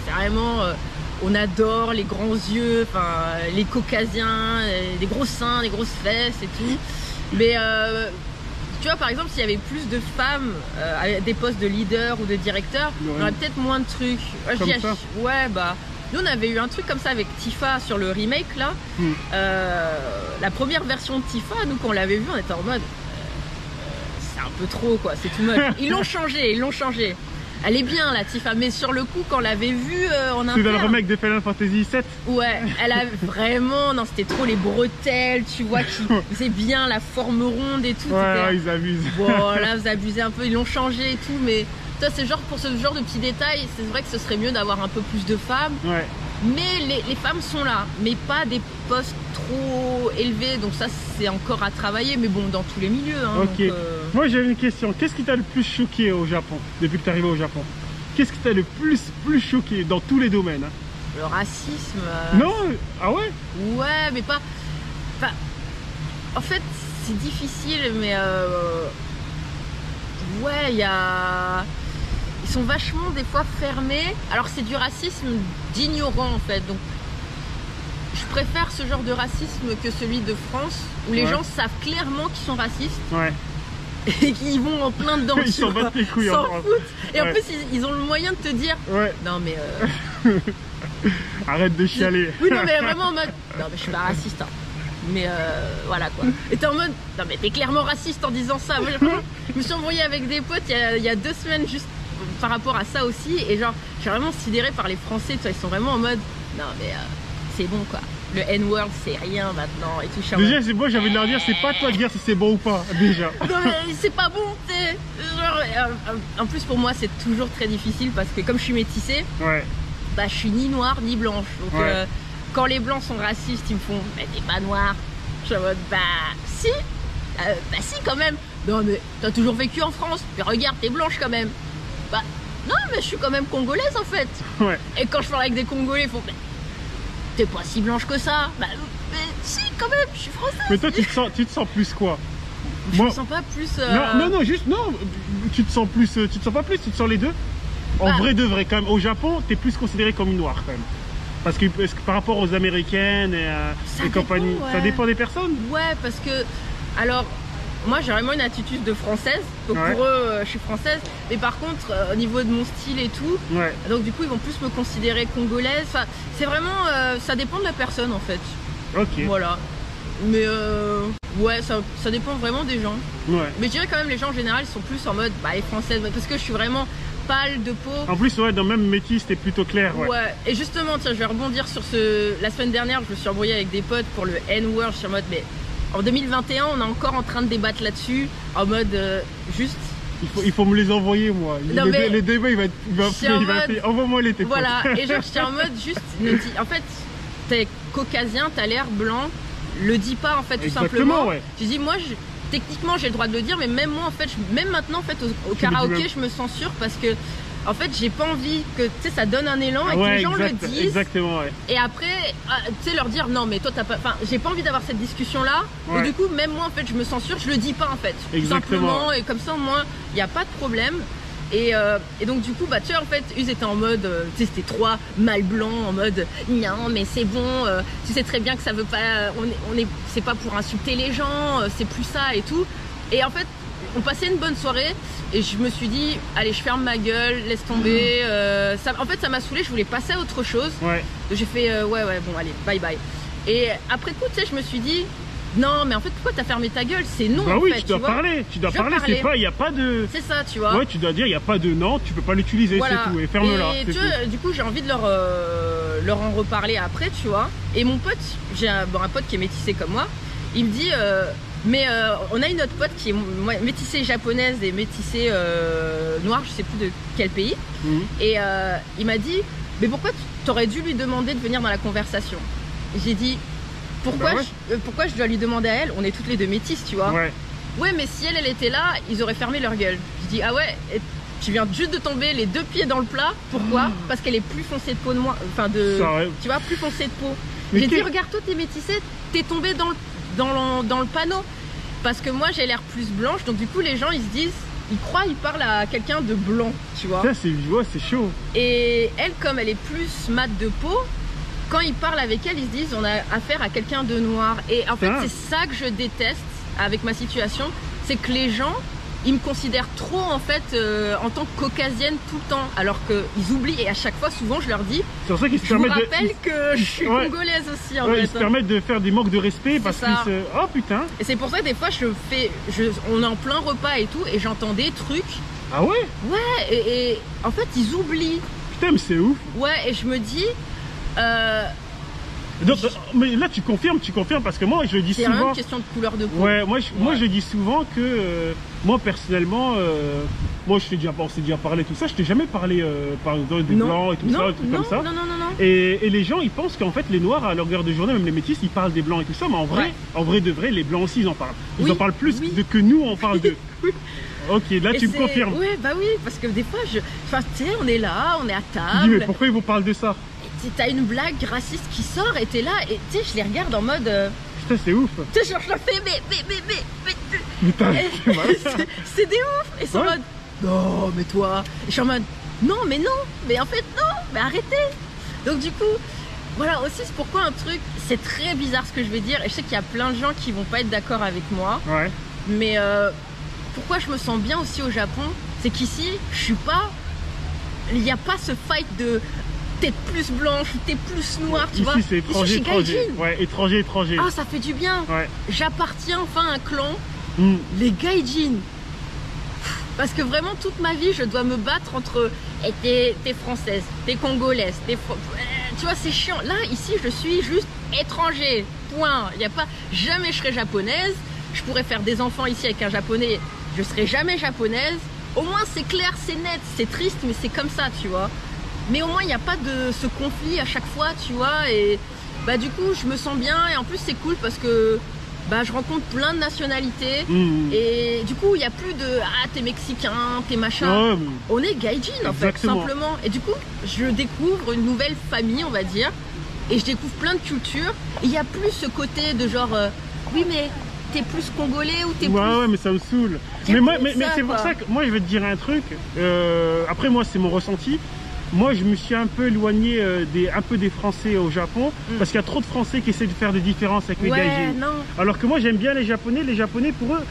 c'est vraiment, on adore les grands yeux, enfin, les caucasiens, les gros seins, les grosses fesses et tout. Mais tu vois, par exemple, s'il y avait plus de femmes à des postes de leader ou de directeur, Ouais. on aurait peut-être moins de trucs. Ouais, je Comme dis, ça. ouais, bah, nous on avait eu un truc comme ça avec Tifa sur le remake là. La première version de Tifa, nous quand on l'avait vu, on était en mode, c'est un peu trop quoi, c'est too much. Ils l'ont changé. Elle est bien la Tifa, mais sur le coup, quand on l'avait vue en C'est dans le interne, remake de Final Fantasy 7. ouais, elle a vraiment, non, c'était trop les bretelles, tu vois, qui faisaient bien la forme ronde et tout. Ouais, c'était- ouais, ils abusent. Bon, là, vous abusez un peu, ils l'ont changé et tout, mais toi, c'est genre pour ce genre de petits détails, c'est vrai que ce serait mieux d'avoir un peu plus de femmes, Ouais. mais les femmes sont là, mais pas des postes trop élevés, donc ça, c'est encore à travailler, mais bon, dans tous les milieux. Hein, Ok. donc, Moi, j'avais une question. Qu'est-ce qui t'a le plus choqué au Japon depuis que t'es arrivé au Japon? Qu'est-ce qui t'a le plus choqué dans tous les domaines, hein? le racisme. Non? Ah ouais? Ouais, mais pas. Enfin, en fait, c'est difficile, mais ouais, il y a. Ils sont vachement des fois fermés. Alors c'est du racisme d'ignorant en fait. Donc je préfère ce genre de racisme que celui de France où les Ouais. gens savent clairement qu'ils sont racistes Ouais. et qu'ils vont en plein dedans. Ils tu s'en vois. battent les couilles en S'en France. foutent. Et en Ouais. plus ils ont le moyen de te dire Ouais. non mais Arrête de chialer. oui non mais vraiment en mode non mais je suis pas raciste hein. Mais voilà quoi. Et t'es en mode non mais t'es clairement raciste en disant ça. Moi, je me suis embrouillée avec des potes il y a 2 semaines juste par rapport à ça aussi et genre je suis vraiment sidérée par les Français, tu vois, ils sont vraiment en mode non mais c'est bon quoi. Le N-word c'est rien maintenant et tout. Je suis en mode, Déjà, c'est moi, j'ai envie de leur dire, c'est pas à toi de dire si c'est bon ou pas, déjà. non mais c'est pas bon, t'sais. Genre, en plus pour moi c'est toujours très difficile parce que comme je suis métissée, Ouais. bah je suis ni noire ni blanche. Donc Ouais. quand les blancs sont racistes, ils me font mais t'es pas noir. Je suis en mode bah si. Bah si quand même. Non mais t'as toujours vécu en France. Mais regarde, t'es blanche quand même. Bah non mais je suis quand même congolaise en fait. Ouais. Et quand je parle avec des Congolais, ils font mais t'es pas si blanche que ça. Bah mais si quand même, je suis française. Mais toi, tu te sens plus quoi? Je me sens pas plus. Non, juste non. Tu te sens plus, tu te sens pas plus, tu te sens les deux. En vrai de vrai, quand même. Au Japon, t'es plus considérée comme une noire quand même. Parce que par rapport aux Américaines et compagnie, ouais. Ça dépend des personnes. Ouais, parce que alors. Moi j'ai vraiment une attitude de française, donc Ouais. pour eux je suis française, mais par contre au niveau de mon style et tout, Ouais. donc du coup ils vont plus me considérer congolaise, enfin, c'est vraiment, ça dépend de la personne en fait, Ok. voilà, mais ouais ça dépend vraiment des gens, Ouais. mais je dirais quand même les gens en général ils sont plus en mode bah les françaises, parce que je suis vraiment pâle de peau. En plus, ouais, dans même métis, t'es plutôt clair. Ouais. Ouais, et justement, tiens, je vais rebondir sur la semaine dernière, je me suis embrouillée avec des potes pour le N-word, je suis en mode, mais en 2021, on est encore en train de débattre là-dessus, en mode juste. Il faut me les envoyer, moi. Non, mais les débats, il va appeler. Envoie-moi les téléphones. Voilà, et genre, j'étais en mode juste, en fait, t'es caucasien, t'as l'air blanc, le dis pas en fait, tout Exactement, simplement. ouais. Tu dis, moi, techniquement, j'ai le droit de le dire, mais même moi, en fait, même maintenant, en fait, au karaoké, je me censure parce que. En fait, j'ai pas envie que, tu sais, ça donne un élan et que les gens le disent. Exactement, ouais. Et après, tu sais, leur dire non, mais toi, t'as pas. Enfin, j'ai pas envie d'avoir cette discussion-là. Ouais. Et du coup, même moi, en fait, je me censure, je le dis pas, en fait. Exactement. Tout simplement. Et comme ça, au moins, il n'y a pas de problème. Et donc, du coup, bah, tu sais, en fait, ils étaient en mode. Tu sais, c'était trois mâles blancs, en mode non, mais c'est bon, tu sais très bien que ça veut pas. C'est pas pour insulter les gens, c'est plus ça et tout. Et en fait, on passait une bonne soirée. Et je me suis dit, allez, je ferme ma gueule, laisse tomber. En fait, ça m'a saoulé, je voulais passer à autre chose. Ouais. J'ai fait, ouais, bon, allez, bye bye. Et après coup, tu sais, je me suis dit, non, mais en fait, pourquoi t'as fermé ta gueule? C'est non, Bah en oui, fait, tu dois parler. Tu dois parler, c'est pas, il n'y a pas de. C'est ça, tu vois. Ouais, tu dois dire, il n'y a pas de non, tu peux pas l'utiliser, Voilà. c'est tout. Et ferme-la. Et tu vois, du coup, j'ai envie de leur en reparler après, tu vois. Et mon pote, j'ai un pote qui est métissé comme moi, il me dit, on a une autre pote qui est métissée japonaise et métissée noire, je sais plus de quel pays. Et il m'a dit, mais pourquoi t'aurais dû lui demander de venir dans la conversation? J'ai dit, pourquoi, Bah ouais. pourquoi je dois lui demander à elle? On est toutes les deux métisses, tu vois. Ouais. Mais si elle était là, ils auraient fermé leur gueule. Je dis, ah ouais, et tu viens juste de tomber les deux pieds dans le plat. Pourquoi? Parce qu'elle est plus foncée de peau de moi. Enfin, tu vois, plus foncée de peau. J'ai dit, regarde, toi, t'es métissée, t'es tombée dans le panneau. Parce que moi, j'ai l'air plus blanche. Donc, du coup, les gens, ils se disent, ils parlent à quelqu'un de blanc, tu vois. Ça, c'est chaud. Et elle, comme elle est plus mat de peau, quand ils parlent avec elle, ils se disent, on a affaire à quelqu'un de noir. Et en fait, c'est ça que je déteste avec ma situation, c'est que les gens, ils me considèrent trop en fait en tant que caucasienne tout le temps, alors qu'ils oublient, et à chaque fois, souvent, je leur dis, c'est pour ça qu'ils se je vous permettent rappelle que je suis congolaise aussi en fait. Ils se permettent de faire des manques de respect parce qu'ils se... Oh putain. Et c'est pour ça que des fois, on est en plein repas et tout, et j'entends des trucs. Ah ouais? Ouais, et en fait, ils oublient. Putain, mais c'est ouf. Ouais, et je me dis... Donc, mais là tu confirmes parce que moi je le dis souvent. C'est vraiment une question de couleur de peau. Ouais, moi je dis souvent que moi personnellement, moi on s'est déjà parlé tout ça, je t'ai jamais parlé par exemple des blancs et tout ça, des trucs comme ça. Non. Et les gens ils pensent qu'en fait les noirs à longueur de journée, même les métis, ils parlent des blancs et tout ça, mais en vrai de vrai, les blancs aussi ils en parlent. Ils en parlent plus que nous on parle d'eux. Ok, là tu me confirmes. Ouais, bah oui, parce que des fois, tu sais, on est là, on est à table. Tu dis mais pourquoi ils vous parlent de ça? T'as une blague raciste qui sort et t'es là et tu sais, je les regarde en mode. Putain, c'est ouf. Tu sais, genre je leur fais c'est des ouf. Et ils sont en mode non, mais toi. Et je suis en mode non, mais en fait, non, mais arrêtez. Donc, du coup, voilà aussi, c'est pourquoi un truc, c'est très bizarre ce que je vais dire. Et je sais qu'il y a plein de gens qui vont pas être d'accord avec moi. Ouais. Mais pourquoi je me sens bien aussi au Japon, c'est qu'ici, je suis pas. Il n'y a pas ce fight de. T'es plus blanche ou t'es plus noire, tu vois. Ici c'est étranger. Ouais, étranger. Ah, ça fait du bien. Ouais. J'appartiens enfin à un clan, les gaijin. Parce que vraiment toute ma vie, je dois me battre entre t'es française, t'es congolaise, tu vois, c'est chiant. Là, ici, je suis juste étranger. Point. Il y a pas. Jamais je serai japonaise. Je pourrais faire des enfants ici avec un japonais. Je serai jamais japonaise. Au moins, c'est clair, c'est net, c'est triste, mais c'est comme ça, tu vois. Mais au moins, il n'y a pas de ce conflit à chaque fois, tu vois. Et bah, du coup, je me sens bien. Et en plus, c'est cool parce que bah, je rencontre plein de nationalités. Mmh. Et du coup, il n'y a plus de ah, t'es mexicain, t'es machin. Ouais, On est gaijin en fait, exactement. simplement. Et du coup, je découvre une nouvelle famille, on va dire. Et je découvre plein de cultures. Et il n'y a plus ce côté de genre, oui, mais t'es plus congolais ou t'es plus. Ouais, mais ça me saoule. C'est Mais ça, c'est pour quoi. ça que moi, je vais te dire un truc. Après, moi, c'est mon ressenti. Moi, je me suis un peu éloigné un peu des Français au Japon parce qu'il y a trop de Français qui essaient de faire des différences avec les Ouais, gaijins. non. Alors que moi, j'aime bien les Japonais. Les Japonais, pour eux,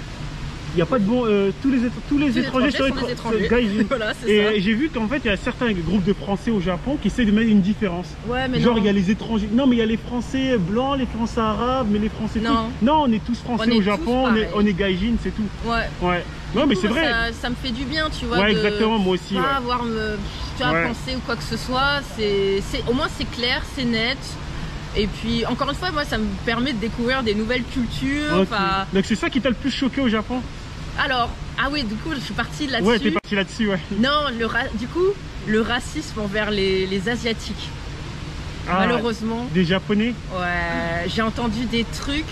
il n'y a pas de bon. Tous les étrangers sont des étrangers. gaijins. Voilà, c'est Et ça. j'ai vu qu'en fait, il y a certains groupes de Français au Japon qui essaient de mettre une différence. Ouais, mais Genre, non. il y a les étrangers. Non, mais il y a les Français blancs, les Français arabes, mais les Français. Non. Non, on est tous Français On est au tous Japon. pareils. On est gaijins, c'est tout. Ouais. Ouais. Non, mais Du coup, c'est vrai. Ça me fait du bien, tu vois. Ouais, de exactement, moi aussi. Pas Ouais. avoir tu vois, Ouais. penser ou quoi que ce soit. Au moins, c'est clair, c'est net. Et puis, encore une fois, moi, ça me permet de découvrir des nouvelles cultures. Ok. Enfin, Donc c'est ça qui t'a le plus choqué au Japon? alors, ah oui, du coup, je suis partie là-dessus. Ouais, t'es parti là-dessus, ouais. Non, du coup, le racisme envers les Asiatiques. Ah, Malheureusement, des Japonais? ouais, j'ai entendu des trucs.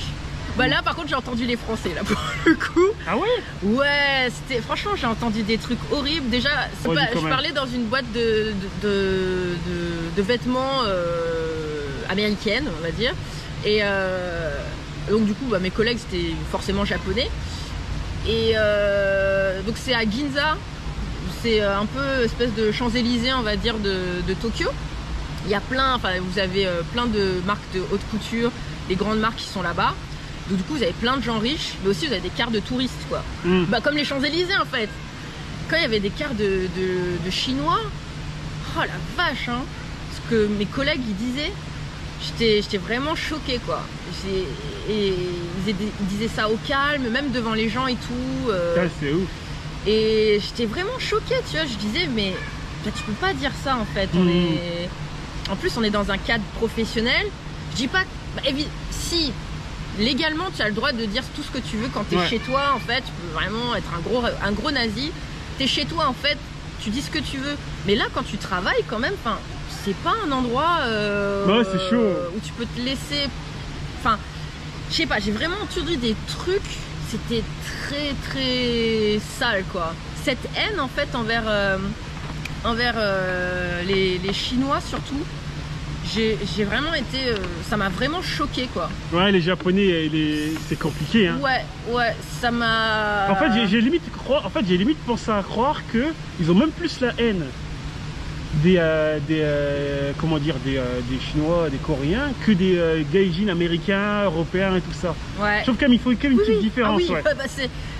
Bah là, par contre, j'ai entendu les Français, là, pour le coup. Ah ouais? Ouais, franchement, j'ai entendu des trucs horribles. Déjà, Ouais, dis quand je même. parlais dans une boîte de vêtements américaine, on va dire. Et donc, du coup, bah, mes collègues, c'était forcément japonais. Et donc, c'est à Ginza. C'est un peu espèce de Champs-Élysées, on va dire, de Tokyo. Il y a vous avez plein de marques de haute couture, les grandes marques qui sont là-bas. Donc du coup, vous avez plein de gens riches, mais aussi vous avez des cars de touristes, quoi. Bah, comme les Champs-Élysées, en fait. Quand il y avait des cars de Chinois, oh la vache, hein. Ce que mes collègues, ils disaient, j'étais vraiment choquée, quoi. Et ils disaient ça au calme, même devant les gens et tout. Ça, c'est ouf. Et j'étais vraiment choquée, tu vois. Je disais, mais bah, tu peux pas dire ça, en fait. En plus, on est dans un cadre professionnel. Je dis pas... Bah, si, légalement, tu as le droit de dire tout ce que tu veux quand tu es chez toi, en fait. Tu peux vraiment être un gros nazi. Tu es chez toi, en fait. Tu dis ce que tu veux. Mais là, quand tu travailles, quand même, c'est pas un endroit Ouais, c'est chaud. où tu peux te laisser... Enfin, je sais pas, j'ai vraiment entendu des trucs. C'était très, très sale, quoi. Cette haine, en fait, envers les Chinois, surtout, j'ai vraiment été... ça m'a vraiment choqué, quoi. Ouais, les Japonais, c'est compliqué, hein. Ouais, ça m'a... En fait, j'ai limite pensé à croire que ils ont même plus la haine des Chinois, des Coréens, que des gaijins américains, européens et tout ça. Ouais. Sauf qu'il faut quand même une petite différence. Ah oui, ouais. bah,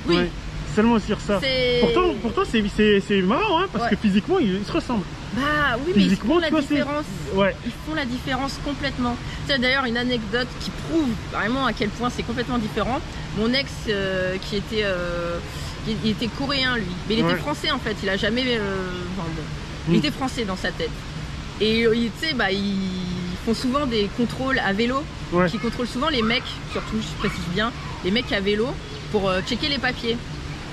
oui. Ouais. Seulement sur ça. Pourtant c'est marrant, hein, parce que physiquement ils se ressemblent. Bah oui, mais ils font la tu vois, différence. Ouais. Ils font la différence complètement. C'est d'ailleurs une anecdote qui prouve vraiment à quel point c'est complètement différent. Mon ex qui était... il était coréen, lui. Mais il était français, en fait. Il a jamais... il était français dans sa tête. Et tu sais, bah, ils font souvent des contrôles à vélo. Qui contrôlent souvent les mecs, surtout, je précise bien, les mecs à vélo, pour checker les papiers.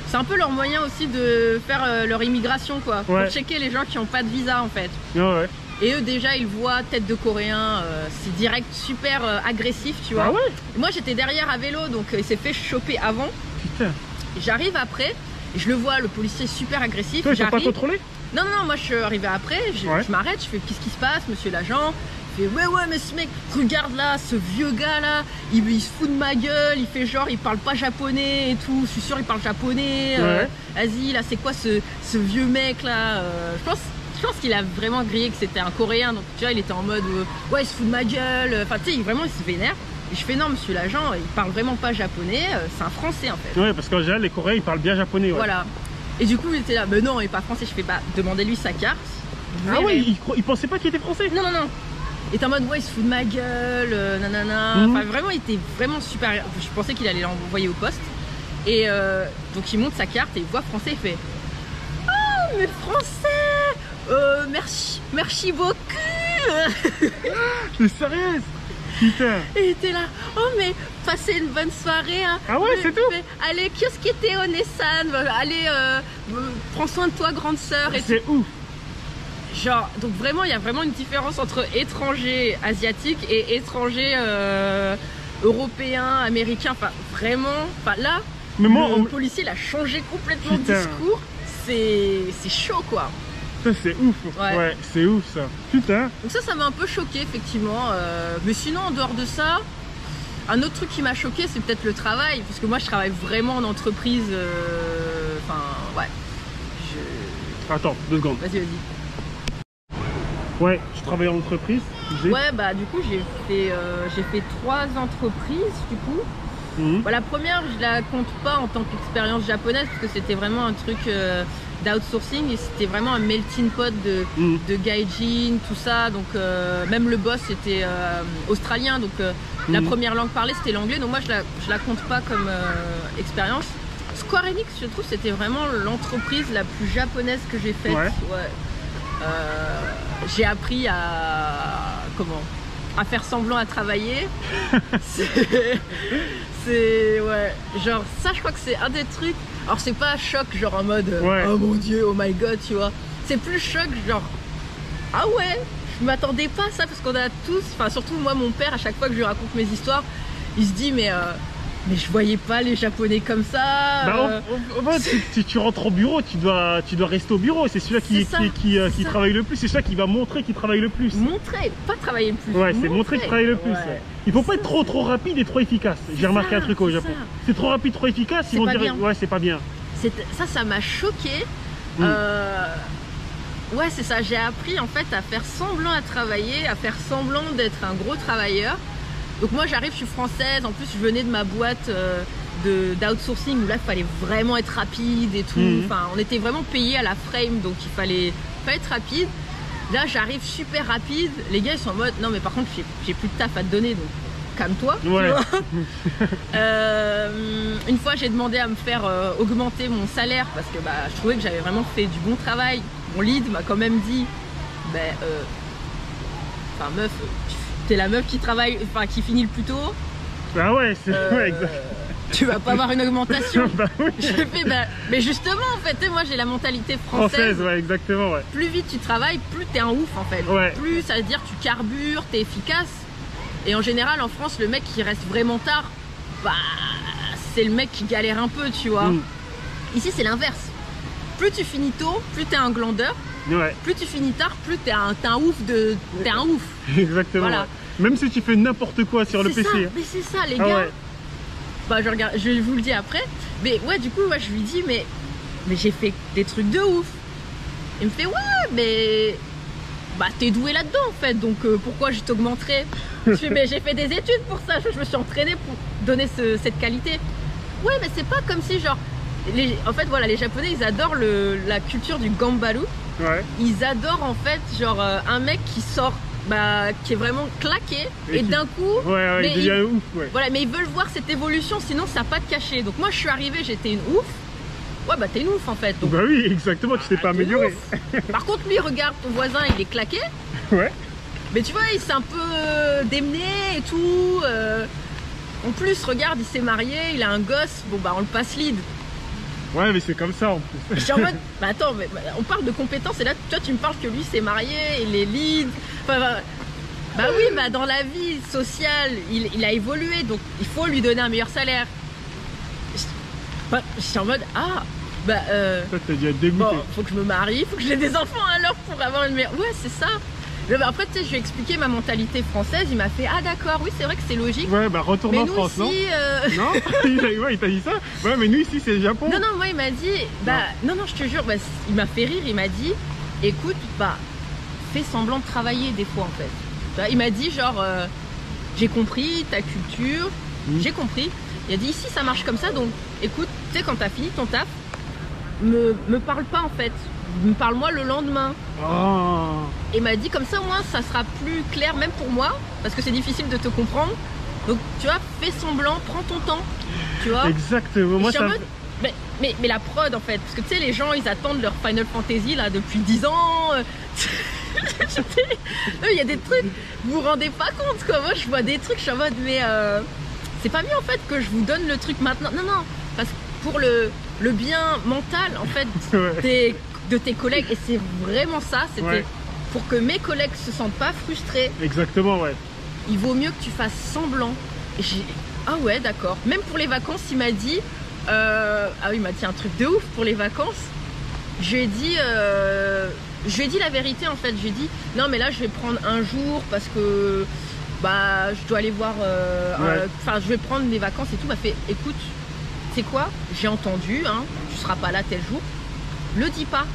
C'est un peu leur moyen aussi de faire leur immigration, quoi. Pour checker les gens qui n'ont pas de visa, en fait. Ouais. Et eux, déjà, ils voient tête de coréen, c'est direct super agressif, tu vois. Ah ouais. Moi, j'étais derrière à vélo, donc il s'est fait choper avant. Putain. J'arrive après, et je le vois, le policier super agressif. Toi, ils t'ont pas contrôlé? Non, moi, je suis arrivée après, je m'arrête, je fais qu'est-ce qui se passe, monsieur l'agent? Il fait ouais, mais ce mec, regarde là, ce vieux gars là, il se fout de ma gueule, il fait genre, il parle pas japonais et tout, je suis sûr il parle japonais. Vas-y, là, c'est quoi ce vieux mec là? Je pense qu'il a vraiment grillé que c'était un coréen, donc tu vois, il était en mode ouais, il se fout de ma gueule, enfin tu sais, vraiment il se vénère. Et je fais non, monsieur l'agent, il parle vraiment pas japonais, c'est un français en fait. Ouais, parce qu'en général, les Coréens ils parlent bien japonais. Ouais. Voilà. Et du coup, il était là, mais non, il est pas français. Je fais bah, demandez-lui sa carte. Ah ouais, il pensait pas qu'il était français? Non. Il était en mode ouais, il se fout de ma gueule, nanana. Enfin, vraiment, il était vraiment super. Je pensais qu'il allait l'envoyer au poste. Et donc, il monte sa carte et il voit français. Il fait oh, mais français, merci beaucoup. T'es sérieuse? Putain. Et il était là, oh mais passez une bonne soirée, hein. Ah ouais, c'est tout. Allez, qu'est-ce qui était au Nessan, allez, prends soin de toi, grande sœur. C'est ouf. Genre, donc vraiment, il y a vraiment une différence entre étranger asiatique et étranger européen, américain, enfin vraiment, enfin là, Mais moi, le policier il a changé complètement de Putain. discours, c'est chaud quoi. ça c'est ouf. Ouais. Ouais, c'est ouf ça. Putain. Donc ça m'a un peu choqué effectivement, mais sinon en dehors de ça, un autre truc qui m'a choqué c'est peut-être le travail, parce que moi je travaille vraiment en entreprise, enfin ouais. Attends, 2 secondes. Vas-y. Ouais, je travaille en entreprise. Ouais, bah du coup j'ai fait 3 entreprises du coup. Mhm. Bah, la première je la compte pas en tant qu'expérience japonaise parce que c'était vraiment un truc d'outsourcing et c'était vraiment un melting pot de gaijin, tout ça. Donc même le boss était australien, donc la première langue parlée c'était l'anglais. Donc moi je la compte pas comme expérience. Square Enix, je trouve c'était vraiment l'entreprise la plus japonaise que j'ai faite. Ouais. J'ai appris à faire semblant à travailler. c'est ouais, genre ça je crois que c'est un des trucs. Alors c'est pas choc genre en mode oh mon dieu, oh my god, tu vois. C'est plus choc genre ah ouais, je m'attendais pas à ça parce qu'on a tous, enfin surtout moi mon père à chaque fois que je lui raconte mes histoires, il se dit mais je voyais pas les Japonais comme ça. Bah, en fait, si tu rentres au bureau, tu dois rester au bureau. C'est celui-là qui travaille le plus. C'est celui-là qui va montrer qu'il travaille le plus. Montrer, pas travailler le plus. Ouais, c'est montrer qu'il travaille le plus. Ouais. Il faut pas être trop rapide et trop efficace. J'ai remarqué un truc au Japon. C'est trop rapide, trop efficace, ils vont dire ouais, c'est pas bien. Ça m'a choqué. Ouais, c'est ça. J'ai appris en fait à faire semblant à travailler, à faire semblant d'être un gros travailleur. Donc moi j'arrive, je suis française, en plus je venais de ma boîte d'outsourcing où là il fallait vraiment être rapide et tout. Enfin, on était vraiment payé à la frame, donc il fallait pas être rapide. Là j'arrive super rapide, les gars ils sont en mode non mais par contre j'ai plus de taf à te donner donc calme-toi. Ouais. Une fois j'ai demandé à me faire augmenter mon salaire parce que je trouvais que j'avais vraiment fait du bon travail. Mon lead m'a quand même dit enfin meuf, t'es la meuf qui travaille, enfin qui finit le plus tôt. Ah ouais, c'est ouais, exact. Tu vas pas avoir une augmentation. Bah oui. J'ai fait mais justement en fait, moi j'ai la mentalité française. Ouais, exactement, ouais. Plus vite tu travailles, plus t'es un ouf en fait. Ouais. Plus ça veut dire tu carbures, t'es efficace. Et en général en France, le mec qui reste vraiment tard, c'est le mec qui galère un peu, tu vois. Ici c'est l'inverse. Plus tu finis tôt, plus t'es un glandeur. Ouais. Plus tu finis tard, plus t'es un ouf. Exactement. Voilà. Ouais. Même si tu fais n'importe quoi sur le PC. Ça, mais c'est ça les gars. Ouais. Je vous le dis après. Mais ouais, du coup, moi je lui dis mais j'ai fait des trucs de ouf. Il me fait ouais, mais t'es doué là-dedans en fait, donc pourquoi je t'augmenterais? Je fais mais j'ai fait des études pour ça, je me suis entraînée pour donner cette qualité. Ouais, mais c'est pas comme si genre en fait voilà, les Japonais ils adorent la culture du gambaru. Ouais. Ils adorent en fait genre un mec qui sort qui est vraiment claqué et d'un coup il devient ouf, ouais. Voilà, mais ils veulent voir cette évolution, sinon ça n'a pas de cachet. Donc moi je suis arrivée, j'étais une ouf. Ouais t'es une ouf en fait. Donc, bah oui, exactement, tu t'es pas amélioré. Par contre lui regarde ton voisin, il est claqué. Ouais. Mais tu vois, il s'est un peu démené et tout. En plus, regarde, il s'est marié, il a un gosse. Bon on le passe lead. Ouais, mais c'est comme ça en plus. Je suis en mode, attends, mais on parle de compétences et là, toi, tu me parles que lui s'est marié, il est lead. Enfin, oui, dans la vie sociale, il a évolué, donc il faut lui donner un meilleur salaire. Je suis en mode, Toi, t'as dû être dégoûté. Bon, faut que je me marie, faut que j'ai des enfants alors pour avoir une meilleure. Ouais, c'est ça. Mais après, tu sais, je lui ai expliqué ma mentalité française. Il m'a fait d'accord, oui, c'est vrai que c'est logique. Ouais, retourne mais en nous France, ici, non il t'a dit ça. Ouais, mais nous ici, c'est le Japon. Non, moi, il m'a dit, non, je te jure, il m'a fait rire. Il m'a dit, écoute, fais semblant de travailler des fois, en fait. Il m'a dit, genre, j'ai compris ta culture, j'ai compris. Il a dit, ici, ça marche comme ça, donc, écoute, tu sais, quand t'as fini ton taf, me parle pas, en fait. Parle-moi le lendemain. Et m'a dit comme ça au moins ça sera plus clair même pour moi parce que c'est difficile de te comprendre. Donc tu vois, fais semblant, prends ton temps. Tu vois. Exactement. Moi, ça... mais la prod en fait, parce que tu sais les gens ils attendent leur Final Fantasy là depuis 10 ans. Il y a des trucs, vous vous rendez pas compte quoi. Moi je vois des trucs, je suis en mode mais c'est pas mieux en fait que je vous donne le truc maintenant. Non, parce que pour le bien mental en fait de tes collègues, et c'est vraiment ça, c'était pour que mes collègues se sentent pas frustrés. Exactement, ouais. Il vaut mieux que tu fasses semblant Ah ouais, d'accord. Même pour les vacances, il m'a dit... Ah oui, il m'a dit un truc de ouf pour les vacances. Je lui ai dit la vérité en fait. Je lui ai dit non mais là je vais prendre un jour parce que bah je dois aller voir. Enfin je vais prendre des vacances et tout. Il m'a fait écoute, c'est quoi? J'ai entendu, hein, tu seras pas là tel jour. Le dis pas.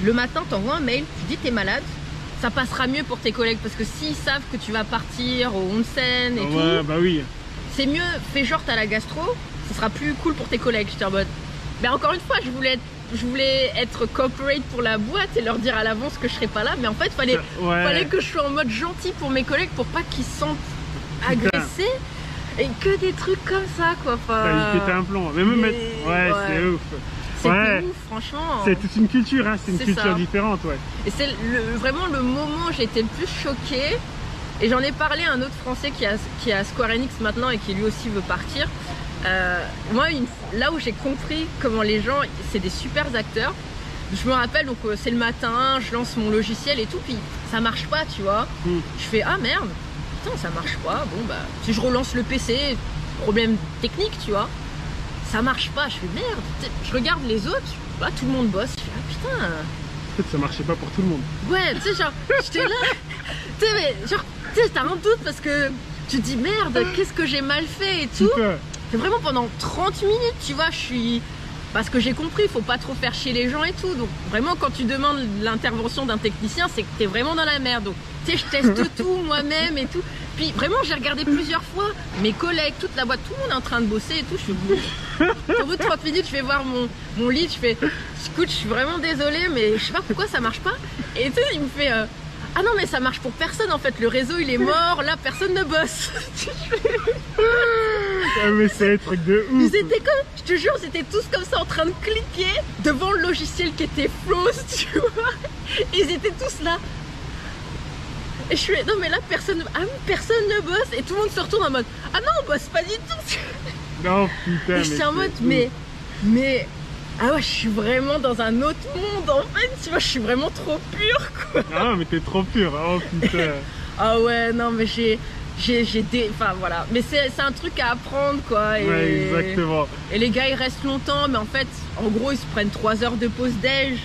Le matin t'envoies un mail, tu dis t'es malade. Ça passera mieux pour tes collègues parce que s'ils savent que tu vas partir au onsen et tout, bah oui. C'est mieux, fais genre t'as la gastro, ça sera plus cool pour tes collègues. J'étais en mode, mais encore une fois, je voulais être corporate pour la boîte et leur dire à l'avance que je serais pas là, mais en fait, fallait que je sois en mode gentil pour mes collègues pour pas qu'ils se sentent agressés et que des trucs comme ça, quoi. Enfin, t'as pété un plomb. Mais même c'est ouf. C'était ouf, franchement. C'est toute une culture, hein. C'est une culture différente, ouais. Et c'est vraiment le moment où j'ai été le plus choquée. Et j'en ai parlé à un autre Français qui est à Square Enix maintenant et qui lui aussi veut partir. Moi, là où j'ai compris comment les gens, c'est des super acteurs. Je me rappelle, donc c'est le matin, je lance mon logiciel et tout, puis ça marche pas, tu vois. Je fais ah merde, putain ça marche pas. Bon bah si je relance le PC, problème technique, tu vois. Ça marche pas, je fais merde. Je regarde les autres, bah, tout le monde bosse. Je fais ah putain. Peut-être ça marchait pas pour tout le monde. Ouais, tu sais genre, j'étais là, tu sais mais genre, tu sais t'as un doute parce que tu te dis merde, qu'est-ce que j'ai mal fait et tout. C'est vraiment pendant 30 minutes, tu vois, je suis... Parce que j'ai compris, il faut pas trop faire chier les gens et tout. Donc vraiment, quand tu demandes l'intervention d'un technicien, c'est que tu es vraiment dans la merde. Donc tu sais, je teste tout moi-même et tout. Puis vraiment, j'ai regardé plusieurs fois mes collègues, toute la boîte, tout le monde est en train de bosser et tout. Je fais... Au bout de 30 minutes, je vais voir mon lead, je fais écoute, je suis vraiment désolée, mais je sais pas pourquoi ça marche pas. Et tu sais, il me fait ah non, mais ça marche pour personne en fait, le réseau il est mort, là personne ne bosse. Ah, mais c'est un truc de ouf. Ils étaient comme, je te jure, ils étaient tous comme ça en train de cliquer devant le logiciel qui était Flows, tu vois. Et ils étaient tous là. Et je suis non mais là personne ne bosse. Et tout le monde se retourne en mode ah non, on bosse pas du tout. Non putain. Et je suis en mode mais ah ouais, je suis vraiment dans un autre monde en fait, tu vois, je suis vraiment trop pure quoi. Ah mais t'es trop pure, oh putain. Ah ouais, non mais enfin voilà, mais c'est un truc à apprendre quoi. Et, ouais, exactement. Et les gars ils restent longtemps, mais en fait, en gros ils se prennent 3 heures de pause déj.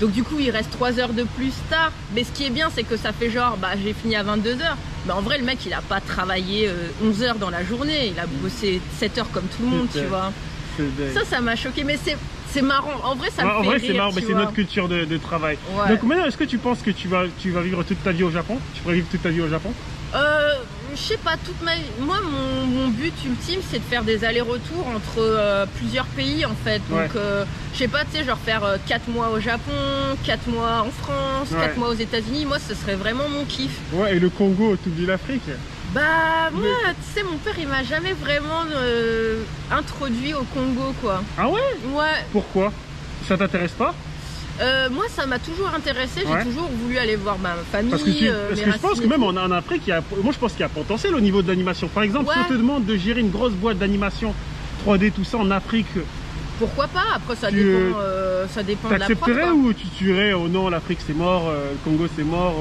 Donc du coup ils restent 3 heures de plus tard. Mais ce qui est bien c'est que ça fait genre, bah j'ai fini à 22 h. Mais en vrai le mec il a pas travaillé 11 heures dans la journée, il a bossé 7 heures comme tout le monde, tu vois. Ça m'a choqué, mais c'est marrant, en vrai ça me fait rire. En vrai c'est marrant, mais c'est notre culture de travail. Ouais. Donc maintenant est-ce que tu penses que tu vas vivre toute ta vie au Japon? Tu pourrais vivre toute ta vie au Japon? Je sais pas, toute ma vie. Moi mon but ultime c'est de faire des allers-retours entre plusieurs pays en fait. Donc je sais pas, tu sais, genre faire 4 mois au Japon, 4 mois en France, 4 mois aux États-Unis. Moi ce serait vraiment mon kiff. Ouais, et le Congo, t'oublies l'Afrique? Bah moi, tu sais, mon père il m'a jamais vraiment introduit au Congo quoi. Ah ouais? Ouais. Pourquoi? Ça t'intéresse pas? Moi ça m'a toujours intéressé, j'ai toujours voulu aller voir ma famille. Parce que je pense que même en Afrique, moi je pense qu'il y a potentiel au niveau de l'animation. Par exemple, si on te demande de gérer une grosse boîte d'animation 3D, tout ça en Afrique, pourquoi pas? Après ça dépend de la prof. T'accepterais ou tu tuerais oh non, l'Afrique c'est mort, le Congo c'est mort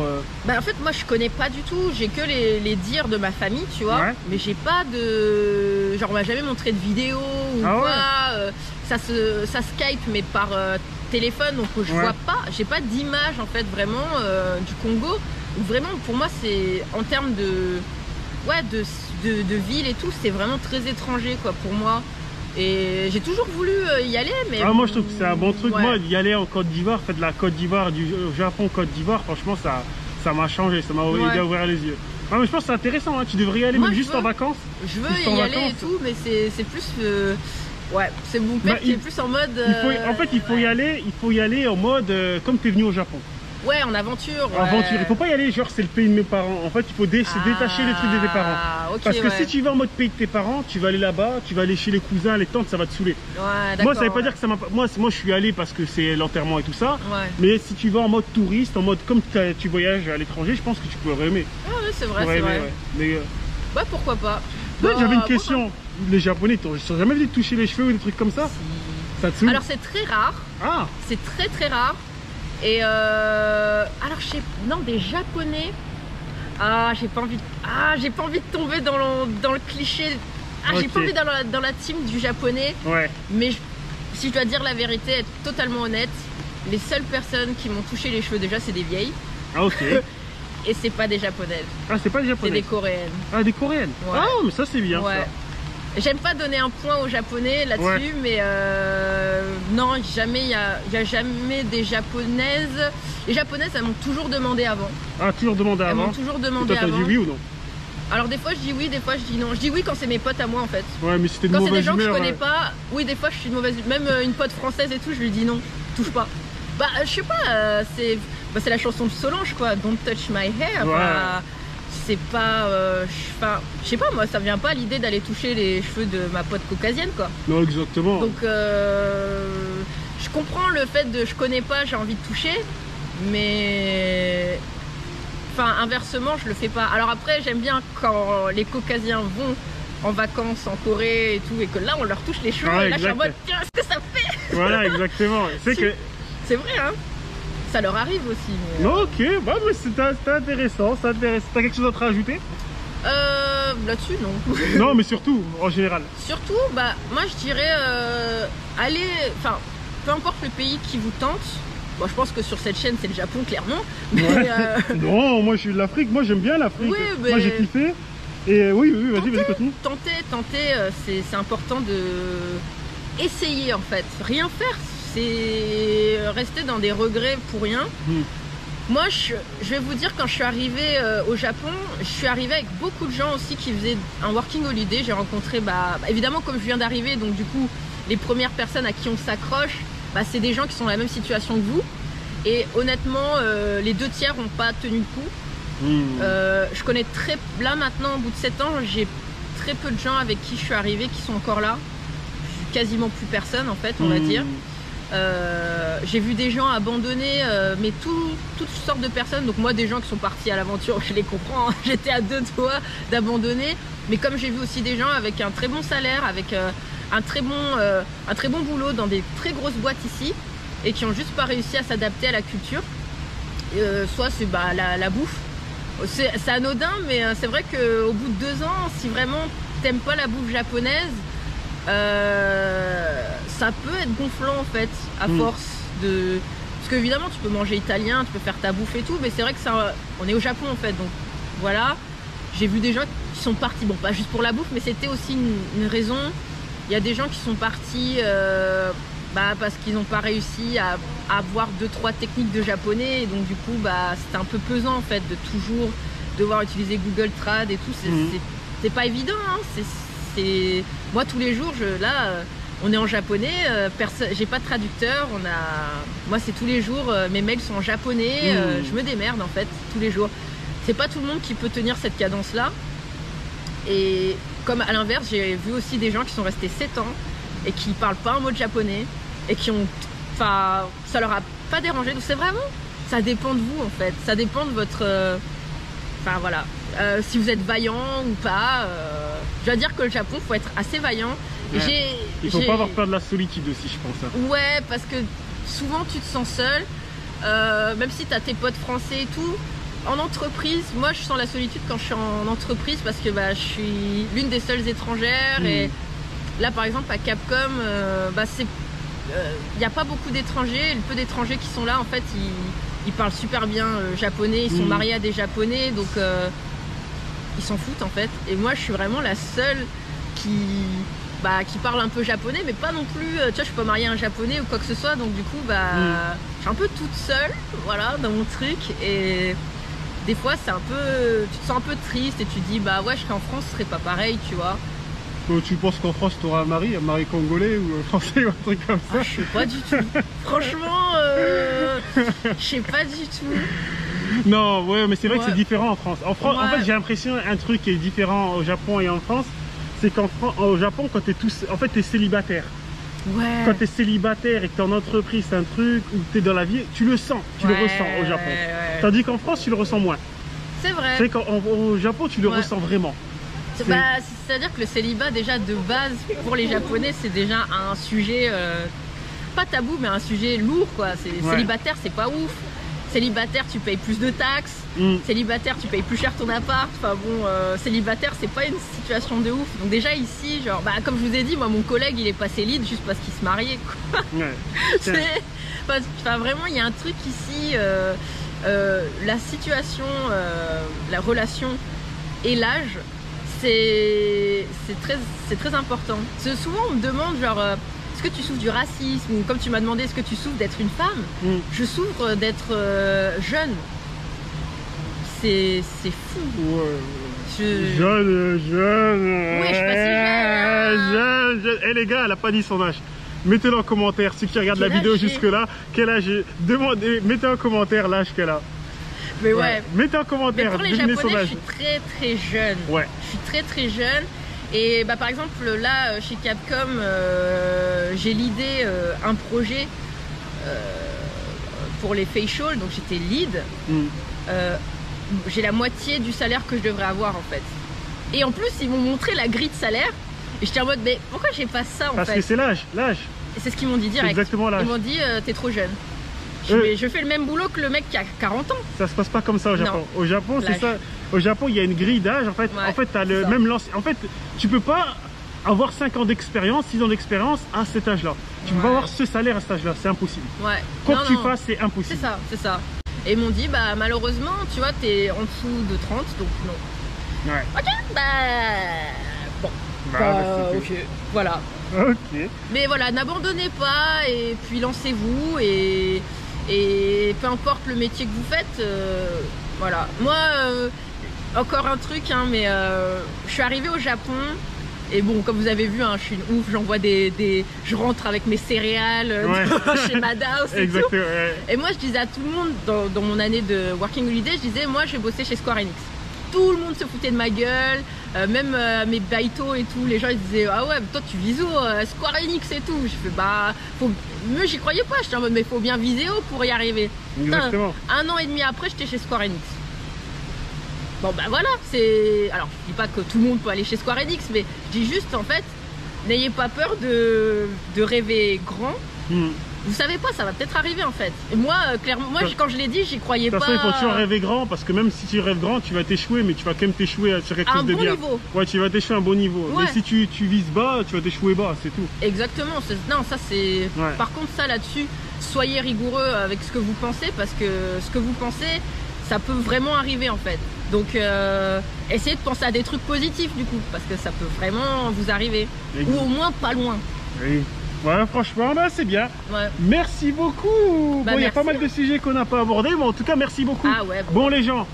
Bah en fait moi je connais pas du tout, j'ai que les dires de ma famille, tu vois, mais j'ai pas de... Genre on m'a jamais montré de vidéo ou quoi, ça Skype mais par téléphone, donc je vois pas, j'ai pas d'image en fait vraiment du Congo, où vraiment pour moi c'est en termes de ville et tout, c'est vraiment très étranger quoi pour moi. Et j'ai toujours voulu y aller, mais... Ah, moi je trouve que c'est un bon truc, moi y aller en Côte d'Ivoire, faire de la Côte d'Ivoire, du Japon, Côte d'Ivoire, franchement ça m'a changé, ça m'a aidé à ouvrir les yeux. Ah, mais je pense que c'est intéressant, hein. Tu devrais y aller moi, même juste en vacances. Je veux y aller et tout, mais c'est plus... Ouais, c'est mon père qui est plus en mode... En fait il faut y aller en mode comme t'es venu au Japon. Ouais, en aventure. Aventure. Il faut pas y aller genre c'est le pays de mes parents. En fait, il faut se détacher les trucs de tes parents. Okay, parce que si tu vas en mode pays de tes parents, tu vas aller là-bas, tu vas aller chez les cousins, les tantes, ça va te saouler. Ouais, moi, ça veut pas dire que ça m'a. Moi, je suis allé parce que c'est l'enterrement et tout ça. Ouais. Mais si tu vas en mode touriste, en mode comme tu voyages à l'étranger, je pense que tu pourrais aimer. Ah ouais, c'est vrai, c'est vrai. Mais ouais, pourquoi pas. J'avais une question. Les Japonais, ils t'ont jamais dit de toucher les cheveux ou des trucs comme ça? Ça te saoule? Alors c'est très rare. Ah. C'est très rare. Et alors je sais, non, des Japonais, j'ai pas envie de tomber dans le cliché. J'ai pas envie dans la team du japonais. Ouais. Mais si je dois dire la vérité, être totalement honnête, les seules personnes qui m'ont touché les cheveux déjà, c'est des vieilles. Ah, ok. Et c'est pas des japonaises. Ah, c'est pas des C'est japonaises. des coréennes. Ah, des coréennes. Ouais. Ah, mais ça c'est bien Ouais. ça. J'aime pas donner un point aux japonais là-dessus, mais non, jamais il y a jamais des japonaises. Les japonaises, elles m'ont toujours demandé avant. Ah, toujours demandé Elles avant. m'ont toujours Et demandé toi, t'as avant. dit oui ou non? Alors des fois je dis oui, des fois je dis non. Je dis oui quand c'est mes potes à moi en fait. Ouais, mais c'était de Quand c'est des mauvaise gens que je humeur. connais pas, oui des fois je suis de mauvaise humeur. Même une pote française et tout, je lui dis non, touche pas. Bah je sais pas, c'est la chanson de Solange quoi, Don't touch my hair. Enfin, c'est pas, je sais pas moi, ça vient pas à l'idée d'aller toucher les cheveux de ma pote caucasienne quoi. Non, exactement. Donc je comprends le fait de je connais pas, j'ai envie de toucher, mais enfin inversement je le fais pas. Alors après j'aime bien quand les caucasiens vont en vacances en Corée et tout et que là on leur touche les cheveux et là je suis en mode tiens ce que ça fait. Voilà, exactement. C'est vrai hein, ça leur arrive aussi. Mais, Non, ok, bah, mais c'est intéressant, c'est intéressant. T'as quelque chose d'autre à ajouter? là-dessus non. Non, mais surtout, en général. Surtout, bah moi je dirais allez, enfin peu importe le pays qui vous tente. Bon, je pense que sur cette chaîne c'est le Japon clairement. Mais, Non, moi je suis de l'Afrique, moi j'aime bien l'Afrique. Oui, mais... Moi j'ai kiffé. Et oui, vas-y, continue. Tenter, c'est important de essayer en fait. Rien faire, c'est rester dans des regrets pour rien. Moi, je vais vous dire, quand je suis arrivée au Japon, je suis arrivée avec beaucoup de gens aussi qui faisaient un working holiday. J'ai rencontré, évidemment, comme je viens d'arriver, donc du coup, les premières personnes à qui on s'accroche, c'est des gens qui sont dans la même situation que vous. Et honnêtement, les 2/3 n'ont pas tenu le coup. Je connais là maintenant, au bout de 7 ans, j'ai très peu de gens avec qui je suis arrivée qui sont encore là. Quasiment plus personne, en fait, on va dire. J'ai vu des gens abandonner, mais toutes sortes de personnes. Donc moi, des gens qui sont partis à l'aventure, je les comprends, hein. J'étais à 2 doigts d'abandonner. Mais comme j'ai vu aussi des gens avec un très bon salaire, avec un très bon boulot dans des très grosses boîtes ici, et qui ont juste pas réussi à s'adapter à la culture. Soit c'est la bouffe. C'est anodin, mais c'est vrai qu'au bout de 2 ans, si vraiment t'aimes pas la bouffe japonaise, ça peut être gonflant en fait à force de... Parce qu'évidemment tu peux manger italien, tu peux faire ta bouffe et tout, mais c'est vrai que on est au Japon en fait, donc voilà. J'ai vu des gens qui sont partis, bon pas juste pour la bouffe, mais c'était aussi une raison. Il y a des gens qui sont partis parce qu'ils n'ont pas réussi à avoir 2-3 techniques de japonais, et donc du coup c'était un peu pesant en fait de toujours devoir utiliser Google Trad et tout, c'est pas évident hein. Moi tous les jours on est en japonais, j'ai pas de traducteur, moi c'est tous les jours, mes mails sont en japonais, je me démerde en fait tous les jours. C'est pas tout le monde qui peut tenir cette cadence là, et comme à l'inverse j'ai vu aussi des gens qui sont restés 7 ans et qui parlent pas un mot de japonais et qui ont, ça leur a pas dérangé. Donc c'est vraiment, ça dépend de vous en fait, ça dépend de votre, voilà, si vous êtes vaillant ou pas. Je dois dire que le Japon, faut être assez vaillant. Il faut pas avoir peur de la solitude aussi, je pense. Ouais, parce que souvent tu te sens seul, même si tu as tes potes français et tout. En entreprise, moi je sens la solitude quand je suis en entreprise parce que je suis l'une des seules étrangères. Et là par exemple à Capcom, il n'y a pas beaucoup d'étrangers. Le peu d'étrangers qui sont là, en fait, ils parlent super bien japonais, ils sont mariés à des japonais, donc ils s'en foutent en fait. Et moi je suis vraiment la seule qui parle un peu japonais, mais pas non plus, tu vois, je suis pas mariée à un japonais ou quoi que ce soit, donc du coup je suis un peu toute seule, voilà, dans mon truc. Et des fois c'est un peu, tu te sens un peu triste et tu te dis ouais, je serais en France, ce serait pas pareil, tu vois. Tu penses qu'en France tu auras un mari congolais ou français ou un truc comme ça? Je sais pas du tout. Franchement, je sais pas du tout. Non, ouais, mais c'est vrai que c'est différent en France. En fait, j'ai l'impression un truc qui est différent au Japon et en France, c'est qu'au Japon, quand t'es célibataire. Ouais. Quand t'es célibataire et que t'es en entreprise, c'est un truc où t'es dans la vie, tu le sens, tu le ressens au Japon. Ouais. Tandis qu'en France, tu le ressens moins. C'est vrai. C'est qu'au Japon, tu le ressens vraiment. C'est-à-dire que le célibat, déjà de base, pour les Japonais, c'est déjà un sujet, pas tabou, mais un sujet lourd, quoi. Célibataire, c'est pas ouf. Célibataire, tu payes plus de taxes. Célibataire, tu payes plus cher ton appart. Enfin bon, célibataire, c'est pas une situation de ouf. Donc déjà ici, genre, bah, comme je vous ai dit, moi mon collègue il est passé lead juste parce qu'il se mariait, quoi. Ouais. Enfin vraiment, il y a un truc ici, la situation, la relation et l'âge, c'est très important. Parce que souvent on me demande genre, est-ce que tu souffres du racisme, ou comme tu m'as demandé, est-ce que tu souffres d'être une femme? Je souffre d'être jeune. C'est fou. Ouais. Jeune. Oui, je suis pas si jeune. Jeune. Eh les gars, elle a pas dit son âge. Mettez-le en commentaire, ceux qui regardent la Quel vidéo âge j'ai? jusque-là, quel âge j'ai. Demandez, mettez en commentaire l'âge qu'elle a. Mais ouais. Mettez en Mais commentaire, pour les devinez son Japonais, âge. je suis très jeune. Ouais. Je suis très jeune. Et bah, par exemple, là, chez Capcom, j'ai l'idée, un projet pour les facials, donc j'étais lead. J'ai la moitié du salaire que je devrais avoir en fait. Et en plus, ils m'ont montré la grille de salaire. Et j'étais en mode, mais pourquoi j'ai pas ça en Parce fait? que c'est l'âge. Et c'est ce qu'ils m'ont dit direct. Exactement l'âge. Ils m'ont dit, t'es trop jeune. Je fais le même boulot que le mec qui a 40 ans. Ça se passe pas comme ça au Japon. Au Japon, c'est ça. Au Japon, il y a une grille d'âge. En fait, t'as le même lance. En fait, tu peux pas avoir 5 ans d'expérience, 6 ans d'expérience à cet âge-là. Tu peux pas avoir ce salaire à cet âge-là. C'est impossible. Ouais. Quoi que tu fasses, c'est impossible. C'est ça. Et ils m'ont dit, bah malheureusement, tu vois, t'es en dessous de 30, donc non. Ouais. Ok, bah bon. Ok, voilà. Ok. Mais voilà, n'abandonnez pas et puis lancez-vous et peu importe le métier que vous faites, voilà. Moi, encore un truc, hein, mais je suis arrivée au Japon et bon, comme vous avez vu, hein, je suis une ouf, j'envoie je rentre avec mes céréales chez Madhouse et tout. Ouais. Et moi, je disais à tout le monde dans mon année de Working Holiday, je disais, moi, je vais bosser chez Square Enix. Tout le monde se foutait de ma gueule, même mes baito et tout, les gens ils disaient ah ouais, toi tu vises Square Enix et tout. Je fais bah, moi j'y croyais pas, j'étais en mode mais faut bien viser haut pour y arriver. Exactement. Un an et demi après, j'étais chez Square Enix. Bon bah voilà, c'est. Alors je dis pas que tout le monde peut aller chez Square Enix, mais je dis juste en fait, n'ayez pas peur de rêver grand. Vous savez pas, ça va peut-être arriver en fait. Et moi, clairement, quand je l'ai dit, j'y croyais pas. De toute façon, il faut toujours rêver grand parce que même si tu rêves grand, tu vas t'échouer, mais tu vas quand même t'échouer sur quelque chose de bien. Niveau. Ouais, tu vas t'échouer à un bon niveau. Ouais. Mais si tu vises bas, tu vas t'échouer bas, c'est tout. Exactement. Non, ça c'est. Ouais. Par contre, ça là-dessus, soyez rigoureux avec ce que vous pensez parce que ce que vous pensez, ça peut vraiment arriver en fait. Donc, essayez de penser à des trucs positifs du coup parce que ça peut vraiment vous arriver. Ou au moins pas loin. Oui. Ouais, franchement, bah, c'est bien. Ouais. Merci beaucoup. Bah, bon, il y a merci. pas mal de sujets qu'on n'a pas abordés, mais en tout cas, merci beaucoup. Ah ouais, bon. Bon, les gens,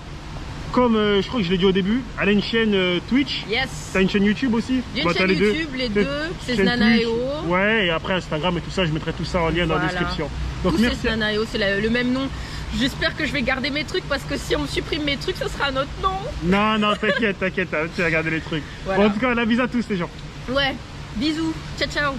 comme je crois que je l'ai dit au début, elle a une chaîne Twitch. Yes. T'as une chaîne YouTube aussi? J'ai une chaîne YouTube, les deux, c'est Snanaeo. Ouais, et après Instagram et tout ça, je mettrai tout ça en lien dans la description. Donc tout merci. C'est Snanaeo, c'est le même nom. J'espère que je vais garder mes trucs parce que si on me supprime mes trucs, ce sera un autre nom. Non, t'inquiète, tu vas garder les trucs. Voilà. Bon, en tout cas, la bise à tous les gens. Ouais, bisous, ciao ciao.